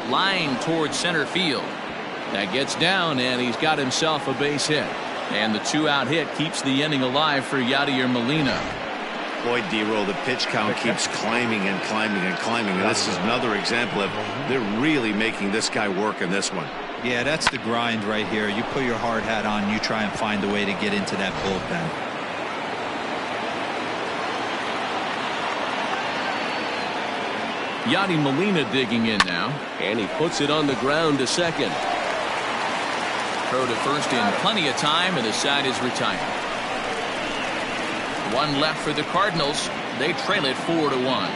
Line towards center field. That gets down, and he's got himself a base hit. And the 2-out hit keeps the inning alive for Yadier Molina. Boy, D-Roll, the pitch count keeps climbing and climbing and climbing. And this is another example of they're really making this guy work in this one. Yeah, that's the grind right here. You put your hard hat on, you try and find a way to get into that bullpen. Yadier Molina digging in now, and he puts it on the ground to second. Throw to first in plenty of time, and the side is retired. 1 left for the Cardinals. They trail it 4-1.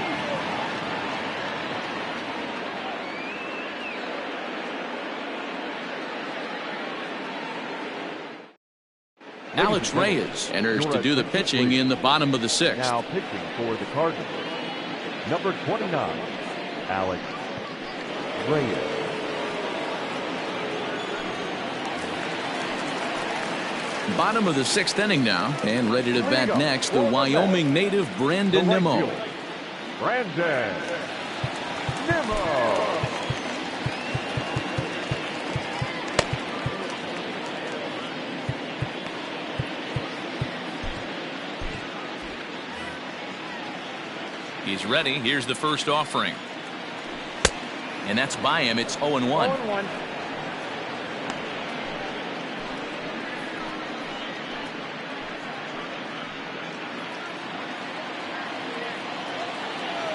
Alex Reyes enters to do the pitching in the bottom of the 6th. Now pitching for the Cardinals, number 29, Alex Reyes. Bottom of the 6th inning now, and ready to bat next, the Wyoming native Brandon Nimmo. Brandon Nimmo. He's ready. Here's the first offering. And that's by him. It's 0-1. 0-1.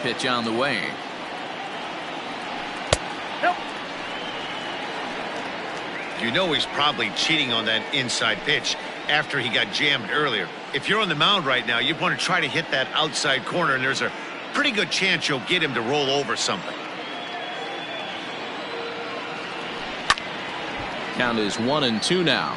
Pitch on the way. Nope. You know he's probably cheating on that inside pitch after he got jammed earlier. If you're on the mound right now, you want to try to hit that outside corner, and there's a pretty good chance you'll get him to roll over something. Count is 1-2 now.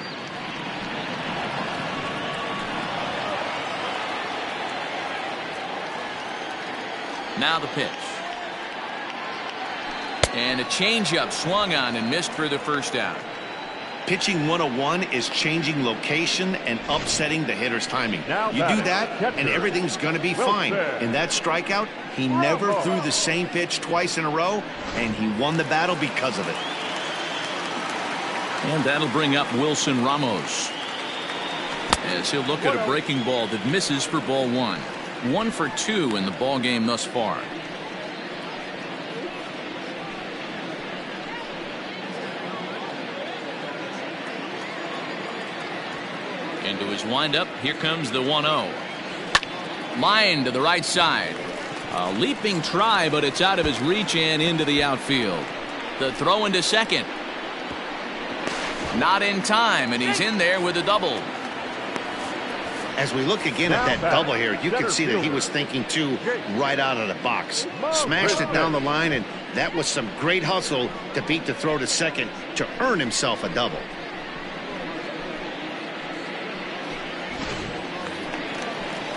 Now the pitch. And a changeup swung on and missed for the first out. Pitching 101 is changing location and upsetting the hitter's timing. You do that, and everything's going to be fine. In that strikeout, he never threw the same pitch twice in a row, and he won the battle because of it. And that'll bring up Wilson Ramos, as he'll look at a breaking ball that misses for ball 1. 1 for 2 in the ball game thus far. Into his windup. Here comes the 1-0. Line to the right side. A leaping try, but it's out of his reach and into the outfield. The throw into second. Not in time, and he's in there with a double. As we look again at that double here, you can see that he was thinking too right out of the box. Smashed it down the line, and that was some great hustle to beat the throw to second to earn himself a double.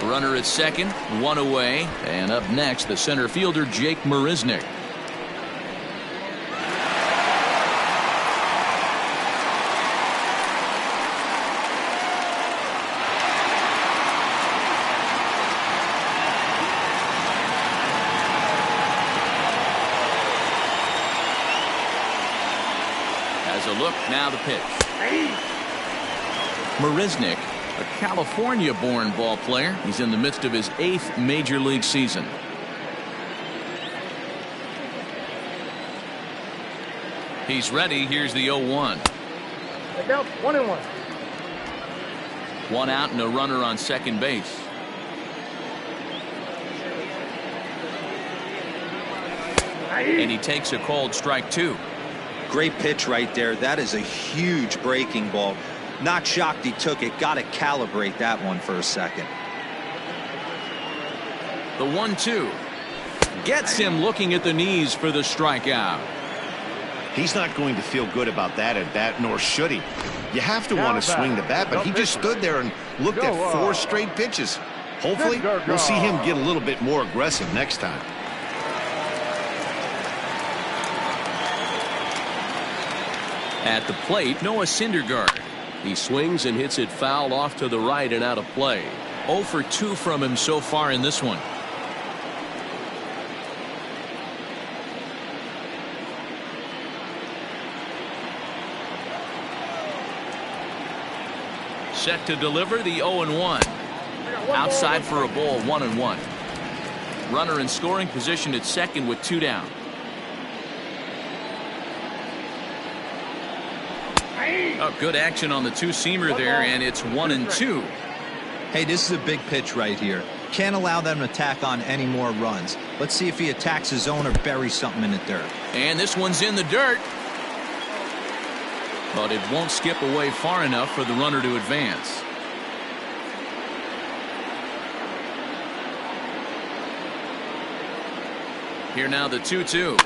Runner at second, 1 away, and up next the center fielder Jake Marisnick. Has a look, now the pitch. Marisnick, a California-born ball player. He's in the midst of his 8th major league season. He's ready. Here's the 0-1. Look out, 1-1. 1 out and a runner on second base. And he takes a called strike 2. Great pitch right there. That is a huge breaking ball. Not shocked he took it. Got to calibrate that one for a second. The 1-2 gets him looking at the knees for the strikeout. He's not going to feel good about that at bat, nor should he. You have to want to swing the bat, but he just stood there and looked at 4 straight pitches. Hopefully, we'll see him get a little bit more aggressive next time. At the plate, Noah Syndergaard. He swings and hits it foul off to the right and out of play. 0 for 2 from him so far in this one. Set to deliver the 0-1. Outside for a ball, 1-1. Runner in scoring position at second with 2 down. Oh, good action on the two-seamer there, and it's 1-2. Hey, this is a big pitch right here. Can't allow them to tack on any more runs. Let's see if he attacks his zone or buries something in the dirt. And this one's in the dirt. But it won't skip away far enough for the runner to advance. Here now the 2-2.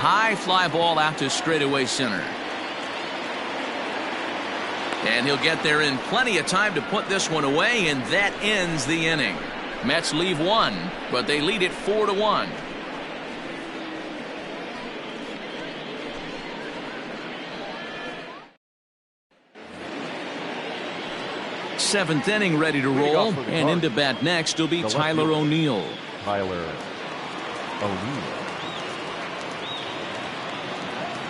high fly ball out to straightaway center. And he'll get there in plenty of time to put this one away, and that ends the inning. Mets leave one, but they lead it 4-1. Seventh inning ready to roll, and into bat next will be Tyler O'Neill. Tyler O'Neill.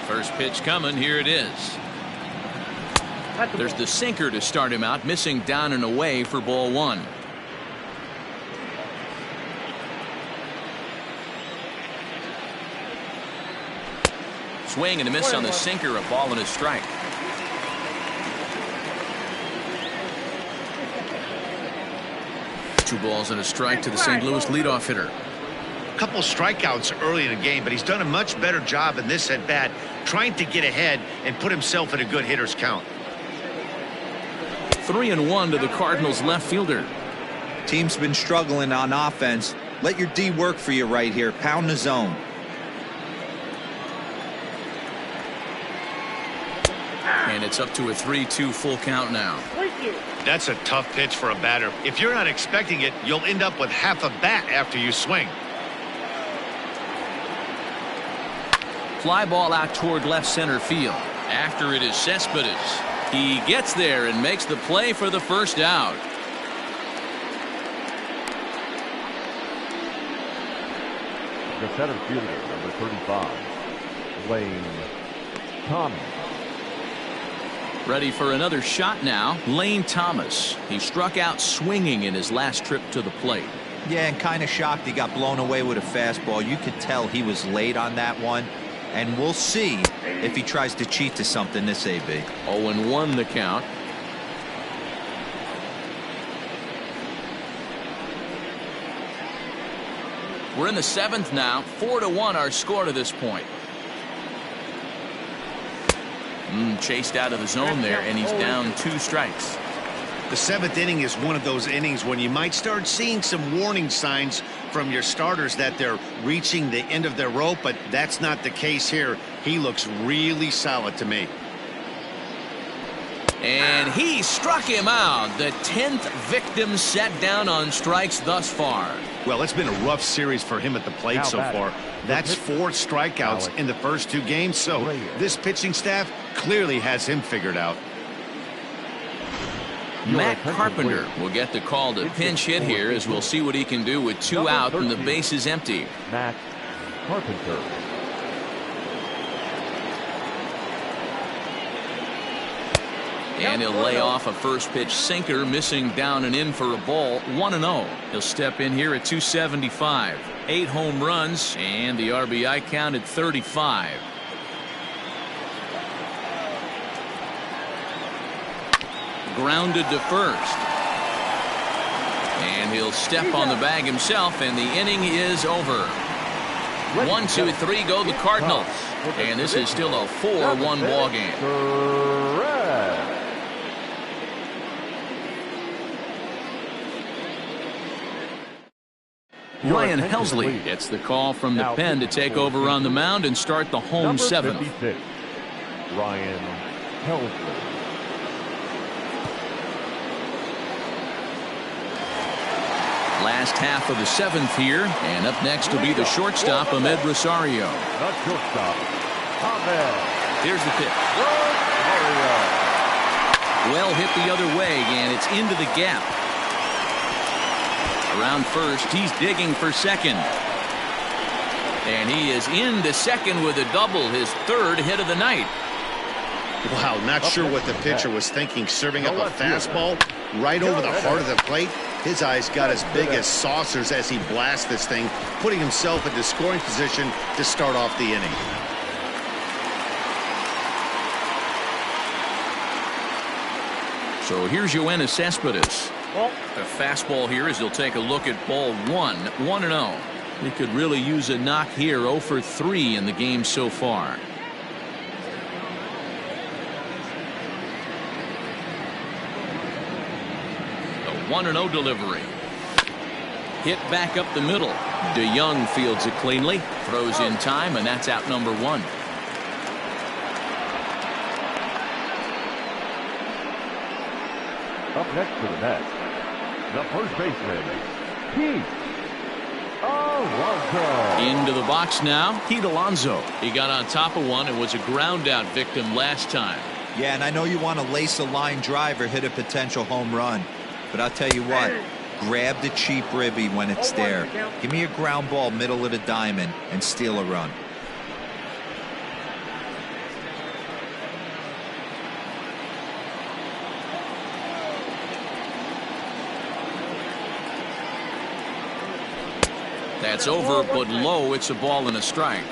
First pitch coming. Here it is. There's the sinker to start him out, missing down and away for ball one. Swing and a miss on the sinker, a ball and a strike. Two balls and a strike to the St. Louis leadoff hitter. A couple strikeouts early in the game, but he's done a much better job in this at bat, trying to get ahead and put himself in a good hitter's count. 3-1 to the Cardinals left fielder. Team's been struggling on offense. Let your D work for you right here. Pound the zone. And it's up to a 3-2 full count now. That's a tough pitch for a batter. If you're not expecting it, you'll end up with half a bat after you swing. Fly ball out toward left center field. After it is Cespedes. He gets there and makes the play for the first out. The center fielder, number 35, Lane Thomas. Ready for another shot now. Lane Thomas. He struck out swinging in his last trip to the plate. Yeah, and kind of shocked he got blown away with a fastball. You could tell he was late on that one. And we'll see if he tries to cheat to something this AB. 0-1 the count. We're in the seventh now. 4-1 our score to this point. Chased out of the zone there, and he's down 2 strikes. The seventh inning is one of those innings when you might start seeing some warning signs from your starters that they're reaching the end of their rope, but that's not the case here. He looks really solid to me. And he struck him out. The 10th victim set down on strikes thus far. Well, it's been a rough series for him at the plate so far. That's 4 strikeouts in the first 2 games, so this pitching staff clearly has him figured out. Matt Carpenter will get the call to pinch hit here, as we'll see what he can do with 2 out and the base is empty. Matt Carpenter. And he'll lay off a first pitch sinker, missing down and in for a ball. 1-0. He'll step in here at 275. 8 home runs, and the RBI count at 35. Grounded to first. And he'll step on the bag himself, and the inning is over. 1, 2, 3 go the Cardinals. And this is still a 4-1 ball game. Ryan Helsley gets the call from the pen to take over on the mound and start the home seventh. Ryan Helsley. Last half of the seventh here, and up next will be the shortstop, Ahmed Rosario. The shortstop, Ahmed. Here's the pitch. Well hit the other way, and it's into the gap. Around first, he's digging for second. And he is into second with a double, his 3rd hit of the night. Wow, not sure what the pitcher was thinking, serving up a fastball right over the heart of the plate. His eyes got as big as saucers as he blasts this thing, putting himself into scoring position to start off the inning. So here's Yoenis Cespedes. A fastball here as he'll take a look at ball 1. 1-0. He could really use a knock here. 0 for 3 in the game so far. The 1-0 delivery. Hit back up the middle. DeYoung fields it cleanly. Throws in time, and that's out number 1. Up next to the net, the first baseman, Pete Alonso. Into the box now, Pete Alonso. He got on top of one and was a ground out victim last time. Yeah, and I know you want to lace a line drive or hit a potential home run, but I'll tell you what, grab the cheap ribby when it's there. Give me a ground ball middle of the diamond and steal a run. That's over, but low. It's a ball and a strike.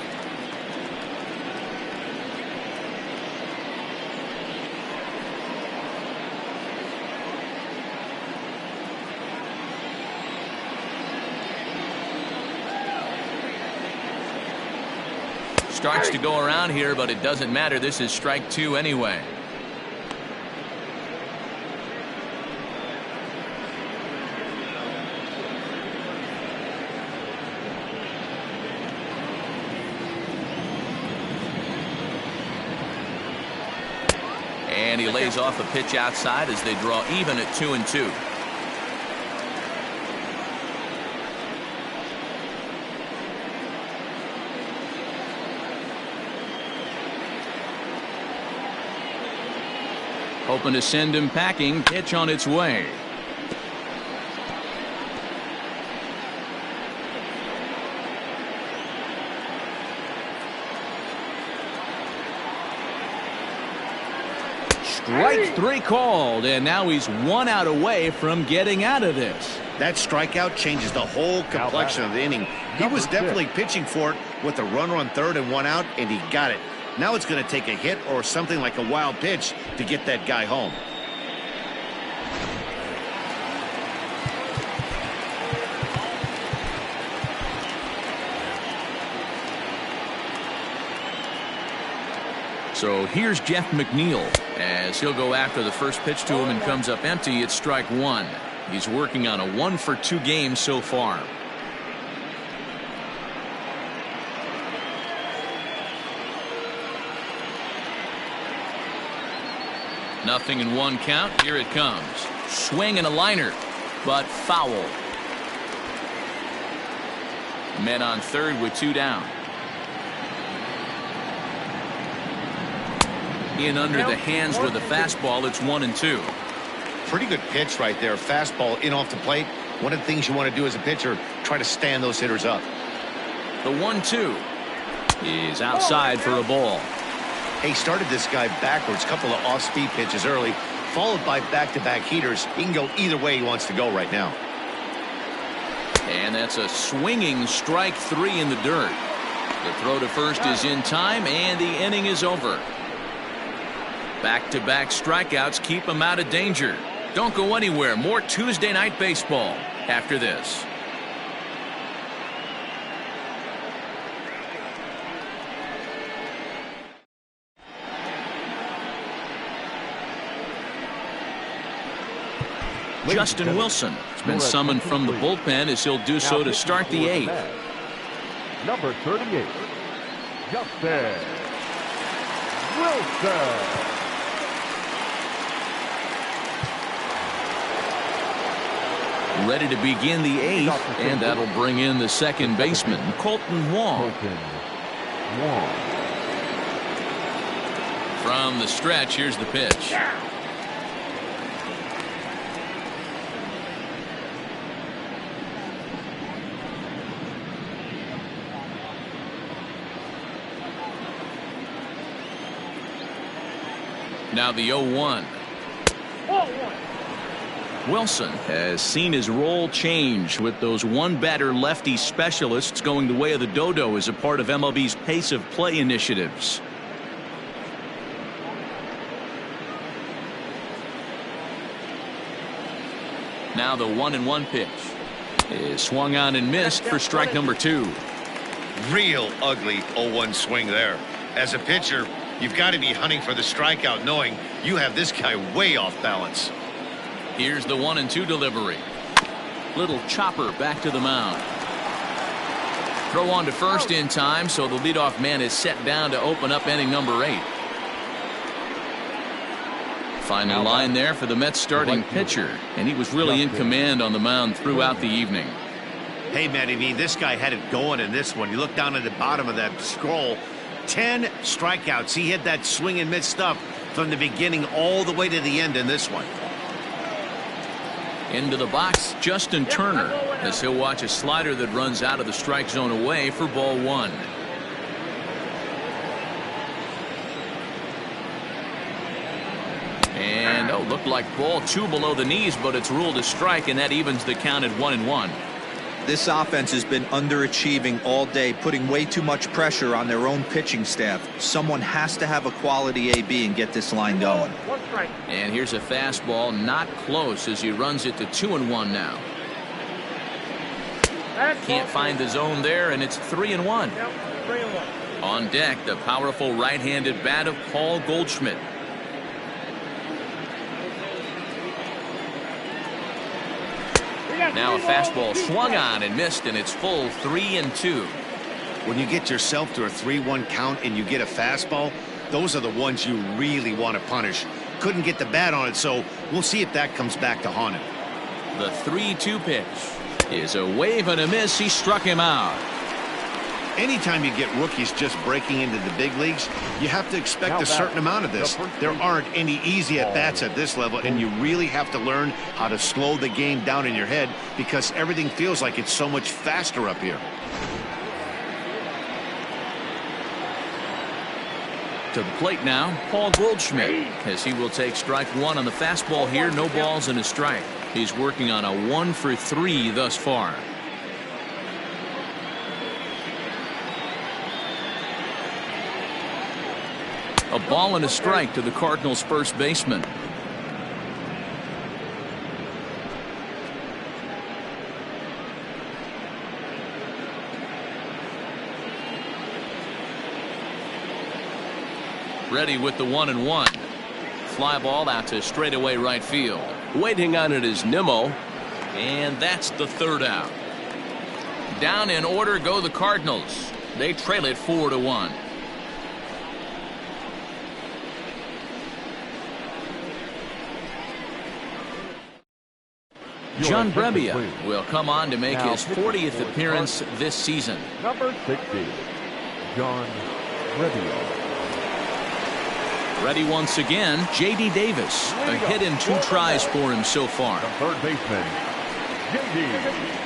Strikes to go around here, but it doesn't matter. This is strike 2 anyway. And he lays off a pitch outside as they draw even at 2-2. Hoping to send him packing. Pitch on its way. Strike 3 called, and now he's 1 out away from getting out of this. That strikeout changes the whole complexion of the inning. He was definitely pitching for it with a runner on third and 1 out, and he got it. Now it's going to take a hit or something like a wild pitch to get that guy home. So here's Jeff McNeil as he'll go after the first pitch to him and comes up empty. It's strike 1. He's working on a 1-for-2 game so far. Nothing in 1 count. Here it comes. Swing and a liner, but foul. Men on third with 2 down. In under the hands with a fastball. It's 1-2. Pretty good pitch right there. Fastball in off the plate. One of the things you want to do as a pitcher, try to stand those hitters up. The 1-2 is outside for a ball. He started this guy backwards. Couple of off-speed pitches early, followed by back-to-back heaters. He can go either way he wants to go right now. And that's a swinging strike 3 in the dirt. The throw to first is in time, and the inning is over. Back-to-back strikeouts keep him out of danger. Don't go anywhere. More Tuesday Night Baseball after this. Justin Wilson has been summoned from the bullpen as he'll do so to start the 8th. Number 38, Justin Wilson. Ready to begin the 8th, and that'll bring in the second baseman, Colton Wong. From the stretch, here's the pitch. Now the 0-1. Wilson has seen his role change with those one-batter lefty specialists going the way of the dodo as a part of MLB's pace of play initiatives. Now the 1-1 pitch is swung on and missed for strike number 2. Real ugly 0-1 swing there. As a pitcher, you've got to be hunting for the strikeout, knowing you have this guy way off balance. Here's the 1-2 delivery. Little chopper back to the mound. throw on to first in time, so the leadoff man is set down to open up inning number 8. Final line there for the Mets starting pitcher, and he was really in command on the mound throughout the evening. Hey, Matty V, this guy had it going in this one. You look down at the bottom of that scroll, 10 strikeouts. He hit that swing and miss stuff from the beginning all the way to the end in this one. Into the box, Justin Turner, as he'll watch a slider that runs out of the strike zone away for ball 1. And looked like ball 2 below the knees, but it's ruled a strike, and that evens the count at 1-1. This offense has been underachieving all day, putting way too much pressure on their own pitching staff. Someone has to have a quality AB and get this line going. And here's a fastball, not close, as he runs it to 2-1 now. Can't find the zone there, and it's 3-1. On deck, the powerful right-handed bat of Paul Goldschmidt. Now a fastball swung on and missed, and it's full 3-2. When you get yourself to a 3-1 count and you get a fastball, those are the ones you really want to punish. Couldn't get the bat on it, so we'll see if that comes back to haunt him. The 3-2 pitch is a wave and a miss. He struck him out. Anytime you get rookies just breaking into the big leagues, you have to expect a certain amount of this. There aren't any easy at-bats at this level, and you really have to learn how to slow the game down in your head because everything feels like it's so much faster up here. To the plate now, Paul Goldschmidt, as he will take strike 1 on the fastball here. No balls and a strike. He's working on a 1-for-3 thus far. A ball and a strike to the Cardinals' first baseman. Ready with the 1-1. Fly ball out to straightaway right field. Waiting on it is Nimmo. And that's the 3rd out. Down in order go the Cardinals. They trail it 4-1. John Brebbia will come on to make his 40th appearance this season. Number 60, John Brebbia. Ready once again, J.D. Davis. A hit in 2 tries for him so far. The third baseman, J.D.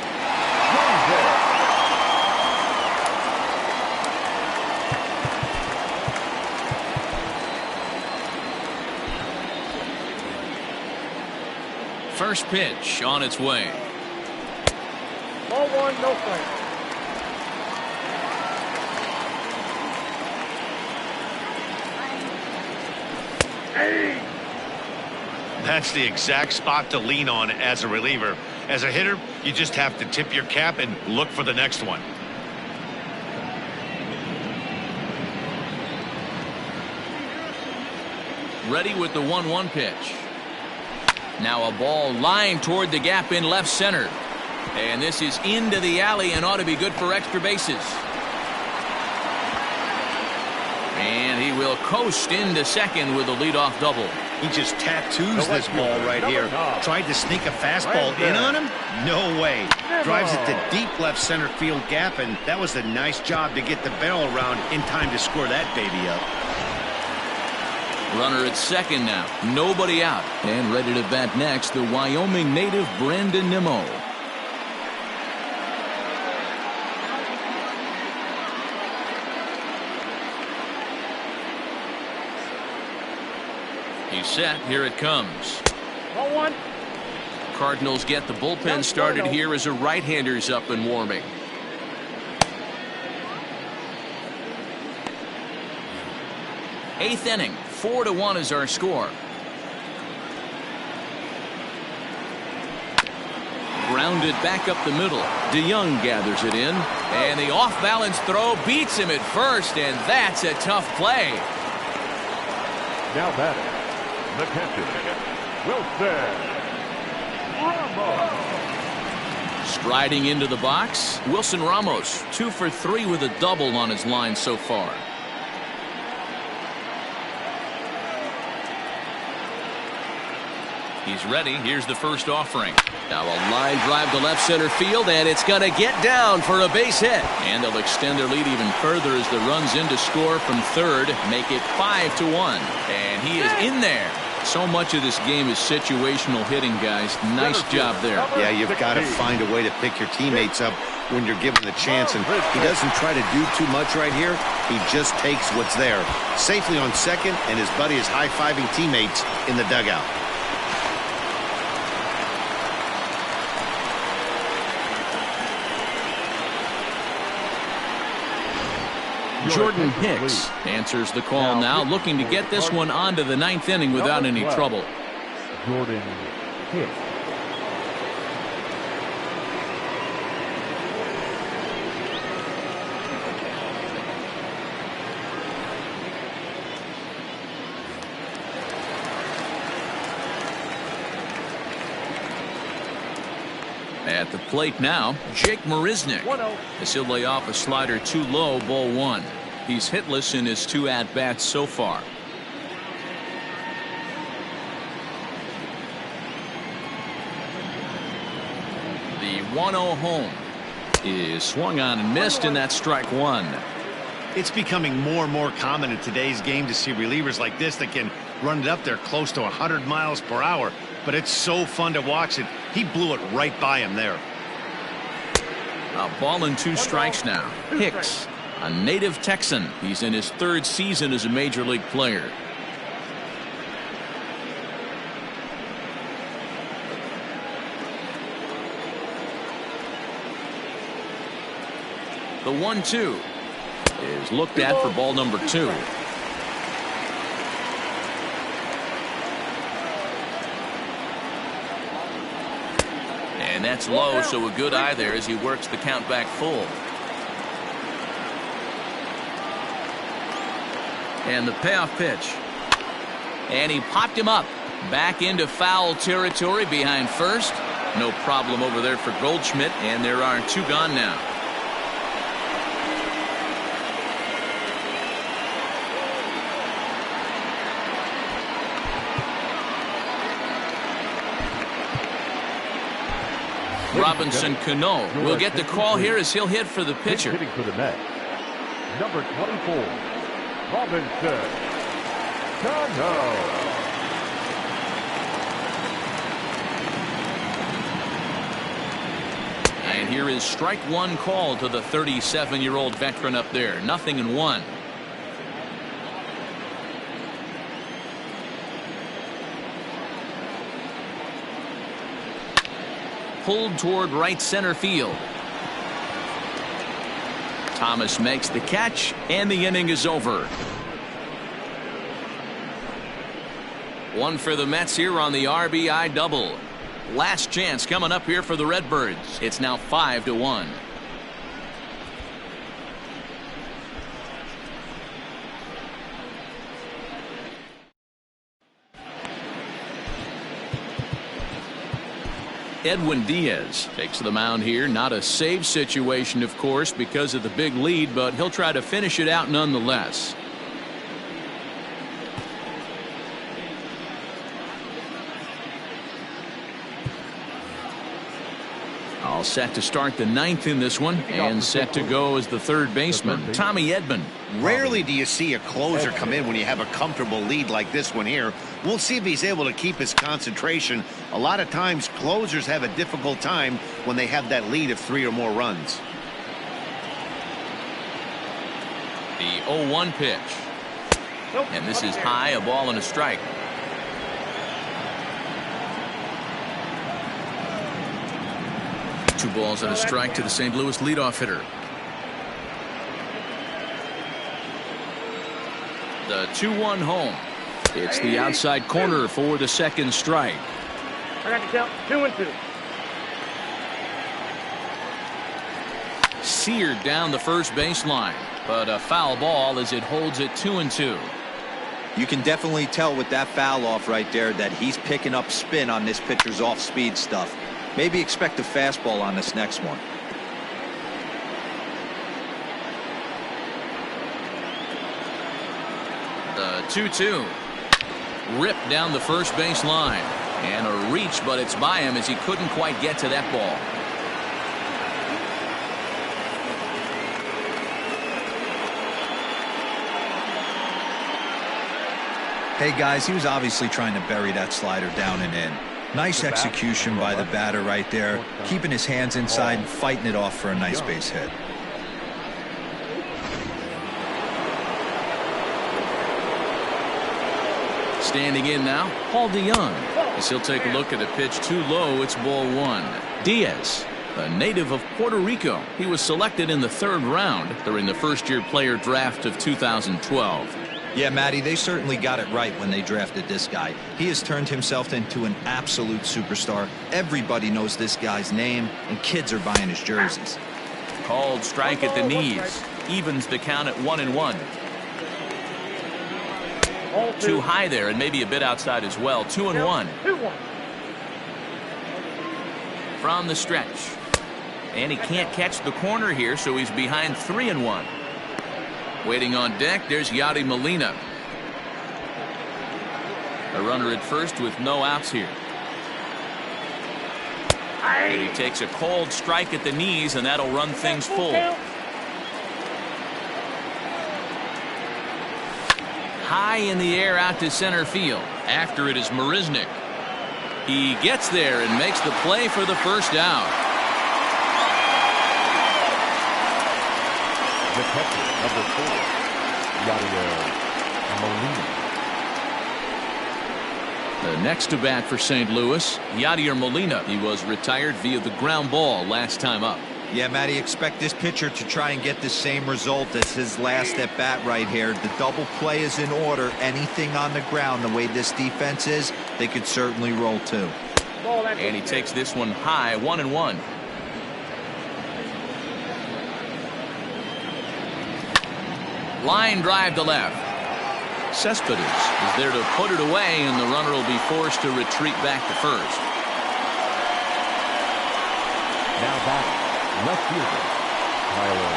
First pitch on its way. Ball 1, no strike. That's the exact spot to lean on as a reliever. As a hitter, you just have to tip your cap and look for the next one. Ready with the 1-1 pitch. Now a ball lined toward the gap in left center. And this is into the alley and ought to be good for extra bases. And he will coast into second with a leadoff double. He just tattoos this ball right here. Tried to sneak a fastball in on him? No way. Drives it to deep left center field gap, and that was a nice job to get the barrel around in time to score that baby up. Runner at second now. Nobody out. And ready to bat next, the Wyoming native Brandon Nimmo. He's set. Here it comes. 1-1. Cardinals get the bullpen started here as a right-hander's up and warming. Eighth inning. 4-1 is our score. Grounded back up the middle. DeYoung gathers it in. And the off-balance throw beats him at first, and that's a tough play. Now batting, the catcher, Wilson Rambo. Striding into the box, Wilson Ramos, 2 for 3 with a double on his line so far. He's ready. Here's the first offering. Now a line drive to left center field, and it's going to get down for a base hit. And they'll extend their lead even further as the runs in to score from third, make it 5-1. And he is in there. So much of this game is situational hitting, guys. Nice job there. Yeah, you've got to find a way to pick your teammates up when you're given the chance, and he doesn't try to do too much right here. He just takes what's there. Safely on second, and his buddy is high-fiving teammates in the dugout. Jordan Hicks answers the call now, looking to get this one onto the 9th inning without any trouble. Jordan Hicks. At the plate now, Jake Marisnick, as he'll lay off a slider too low, ball 1. He's hitless in his 2 at-bats so far. The 1-0 home is swung on and missed, and that's strike 1. It's becoming more and more common in today's game to see relievers like this that can run it up there close to 100 miles per hour. But it's so fun to watch it. He blew it right by him there. A ball and 2 strikes now. Hicks, a native Texan. He's in his 3rd season as a major league player. The 1-2 is looked at for ball number 2. And that's low, so a good eye there as he works the count back full. And the payoff pitch. And he popped him up. Back into foul territory behind first. No problem over there for Goldschmidt, and there are 2 gone now. Robinson Cano will get the call here as he'll hit for the pitcher. Hitting for the Mets, number 24, Robinson Cano. And here is strike 1 call to the 37-year-old veteran up there. 0-1. Pulled toward right center field. Thomas makes the catch, and the inning is over. 1 for the Mets here on the RBI double. Last chance coming up here for the Redbirds. It's now 5-1. Edwin Diaz takes the mound here. Not a save situation, of course, because of the big lead, but he'll try to finish it out nonetheless. All set to start the 9th in this one, and set to go as the 3rd baseman, Tommy Edman. Rarely do you see a closer come in when you have a comfortable lead like this one here. We'll see if he's able to keep his concentration. A lot of times closers have a difficult time when they have that lead of 3 or more runs. The 0-1 pitch. And this is high, a ball and a strike. Two balls and a strike to the St. Louis leadoff hitter. The 2-1 home. It's the outside corner for the 2nd strike. I got to count 2-2. Seared down the first baseline, but a foul ball as it holds it 2-2. You can definitely tell with that foul off right there that he's picking up spin on this pitcher's off-speed stuff. Maybe expect a fastball on this next one. The 2-2. Ripped down the first base line. And a reach, but it's by him as he couldn't quite get to that ball. Hey guys, he was obviously trying to bury that slider down and in. Nice execution by the batter right there, keeping his hands inside and fighting it off for a nice base hit. Standing in now, Paul DeYoung. As he'll take a look at a pitch too low, it's ball one. Diaz, a native of Puerto Rico. He was selected in the 3rd round during the first-year player draft of 2012. Yeah, Matty, they certainly got it right when they drafted this guy. He has turned himself into an absolute superstar. Everybody knows this guy's name, and kids are buying his jerseys. Called strike at the knees. Evens the count at 1-1. Too high there and maybe a bit outside as well. 2-1. From the stretch. And he can't catch the corner here, so he's behind 3-1. Waiting on deck, there's Yadi Molina. A runner at first with no outs here. And he takes a cold strike at the knees, and that'll run things full. High in the air out to center field. After it is Marisnik. He gets there and makes the play for the first out. The catcher, number 4, Yadier Molina. The next to bat for St. Louis, Yadier Molina. He was retired via the ground ball last time up. Yeah, Matty, expect this pitcher to try and get the same result as his last at bat right here. The double play is in order. Anything on the ground, the way this defense is, they could certainly roll too. And he takes this one high, 1-1. Line drive to left. Cespedes is there to put it away, and the runner will be forced to retreat back to first. Now back, left fielder, Tyler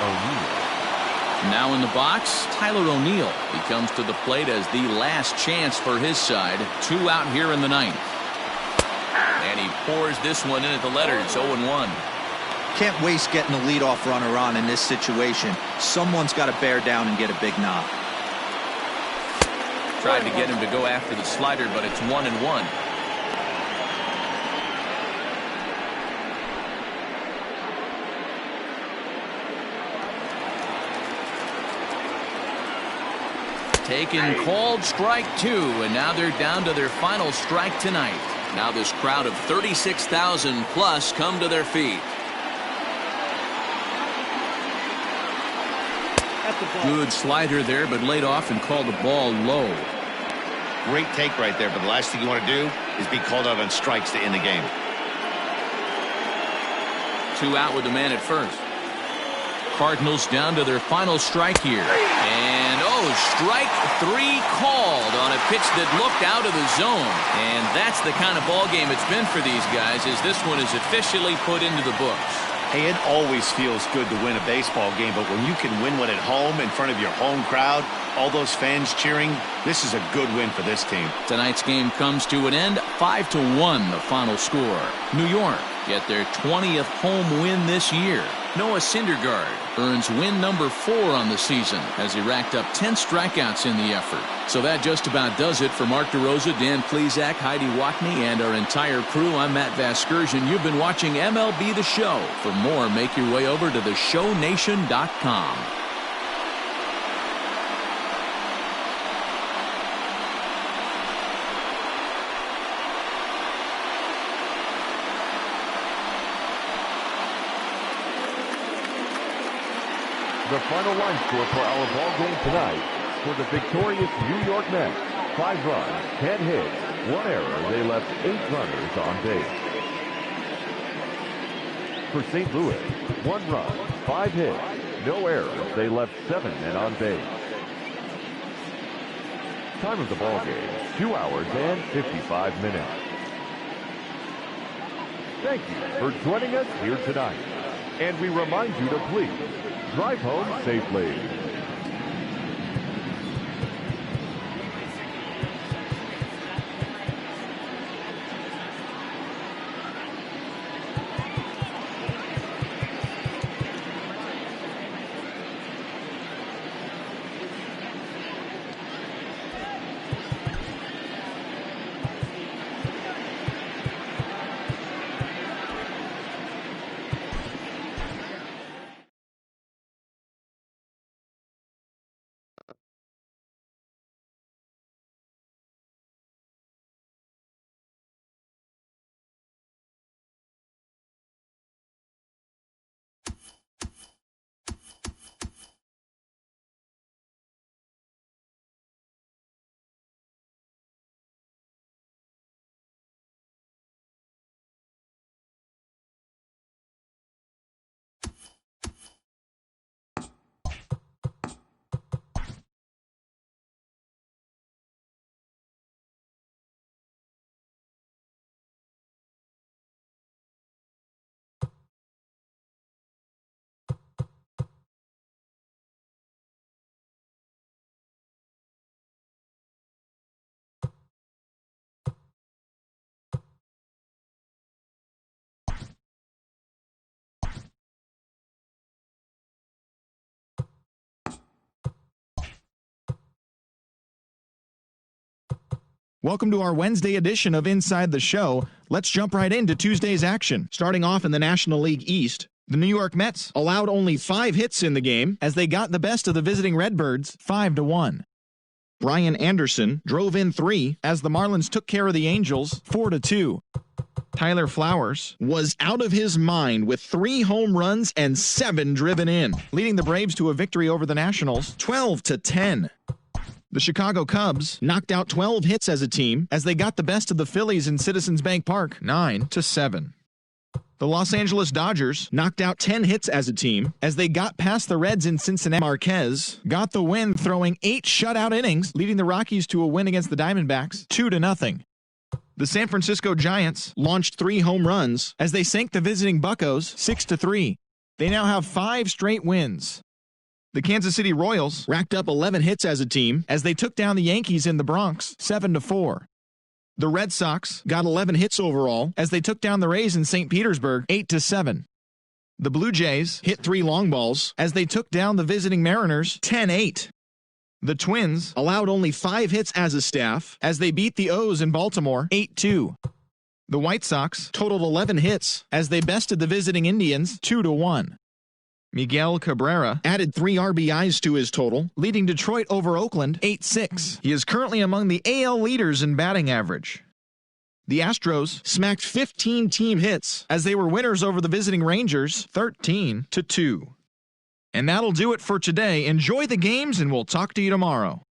O'Neill. Now in the box, Tyler O'Neill. He comes to the plate as the last chance for his side. 2 out here in the 9th. And he pours this one in at the letters, 0-1. Can't waste getting a leadoff runner on in this situation. Someone's got to bear down and get a big knock. Tried to get him to go after the slider, but it's 1-1. Taken called strike 2, and now they're down to their final strike tonight. Now this crowd of 36,000 plus come to their feet. Good slider there, but laid off and called the ball low. Great take right there, but the last thing you want to do is be called out on strikes to end the game. 2 out with the man at first. Cardinals down to their final strike here. And strike 3 called on a pitch that looked out of the zone. And that's the kind of ball game it's been for these guys, as this one is officially put into the books. Hey, it always feels good to win a baseball game, but when you can win one at home in front of your home crowd, all those fans cheering, this is a good win for this team. Tonight's game comes to an end, 5-1 the final score. New York get their 20th home win this year. Noah Syndergaard earns win number 4 on the season as he racked up 10 strikeouts in the effort. So that just about does it for Mark DeRosa, Dan Plesac, Heidi Watney, and our entire crew. I'm Matt Vasgersian. You've been watching MLB The Show. For more, make your way over to theshownation.com. The final line score for our ball game tonight for the victorious New York Mets: 5 runs, 10 hits, 1 error. They left 8 runners on base. For St. Louis, 1 run, 5 hits, no errors. They left 7 men on base. Time of the ball game: 2 hours and 55 minutes. Thank you for joining us here tonight. And we remind you to please drive home safely. Welcome to our Wednesday edition of Inside the Show. Let's jump right into Tuesday's action. Starting off in the National League East, the New York Mets allowed only 5 hits in the game as they got the best of the visiting Redbirds 5-1. Brian Anderson drove in 3 as the Marlins took care of the Angels 4-2. Tyler Flowers was out of his mind with 3 home runs and 7 driven in, leading the Braves to a victory over the Nationals 12-10. The Chicago Cubs knocked out 12 hits as a team as they got the best of the Phillies in Citizens Bank Park 9-7. The Los Angeles Dodgers knocked out 10 hits as a team as they got past the Reds in Cincinnati. Marquez got the win, throwing 8 shutout innings, leading the Rockies to a win against the Diamondbacks 2-0. The San Francisco Giants launched 3 home runs as they sank the visiting Buccos 6-3. They now have 5 straight wins. The Kansas City Royals racked up 11 hits as a team as they took down the Yankees in the Bronx 7-4. The Red Sox got 11 hits overall as they took down the Rays in St. Petersburg 8-7. The Blue Jays hit 3 long balls as they took down the visiting Mariners 10-8. The Twins allowed only 5 hits as a staff as they beat the O's in Baltimore 8-2. The White Sox totaled 11 hits as they bested the visiting Indians 2-1. Miguel Cabrera added 3 RBIs to his total, leading Detroit over Oakland 8-6. He is currently among the AL leaders in batting average. The Astros smacked 15 team hits as they were winners over the visiting Rangers 13-2. And that'll do it for today. Enjoy the games, and we'll talk to you tomorrow.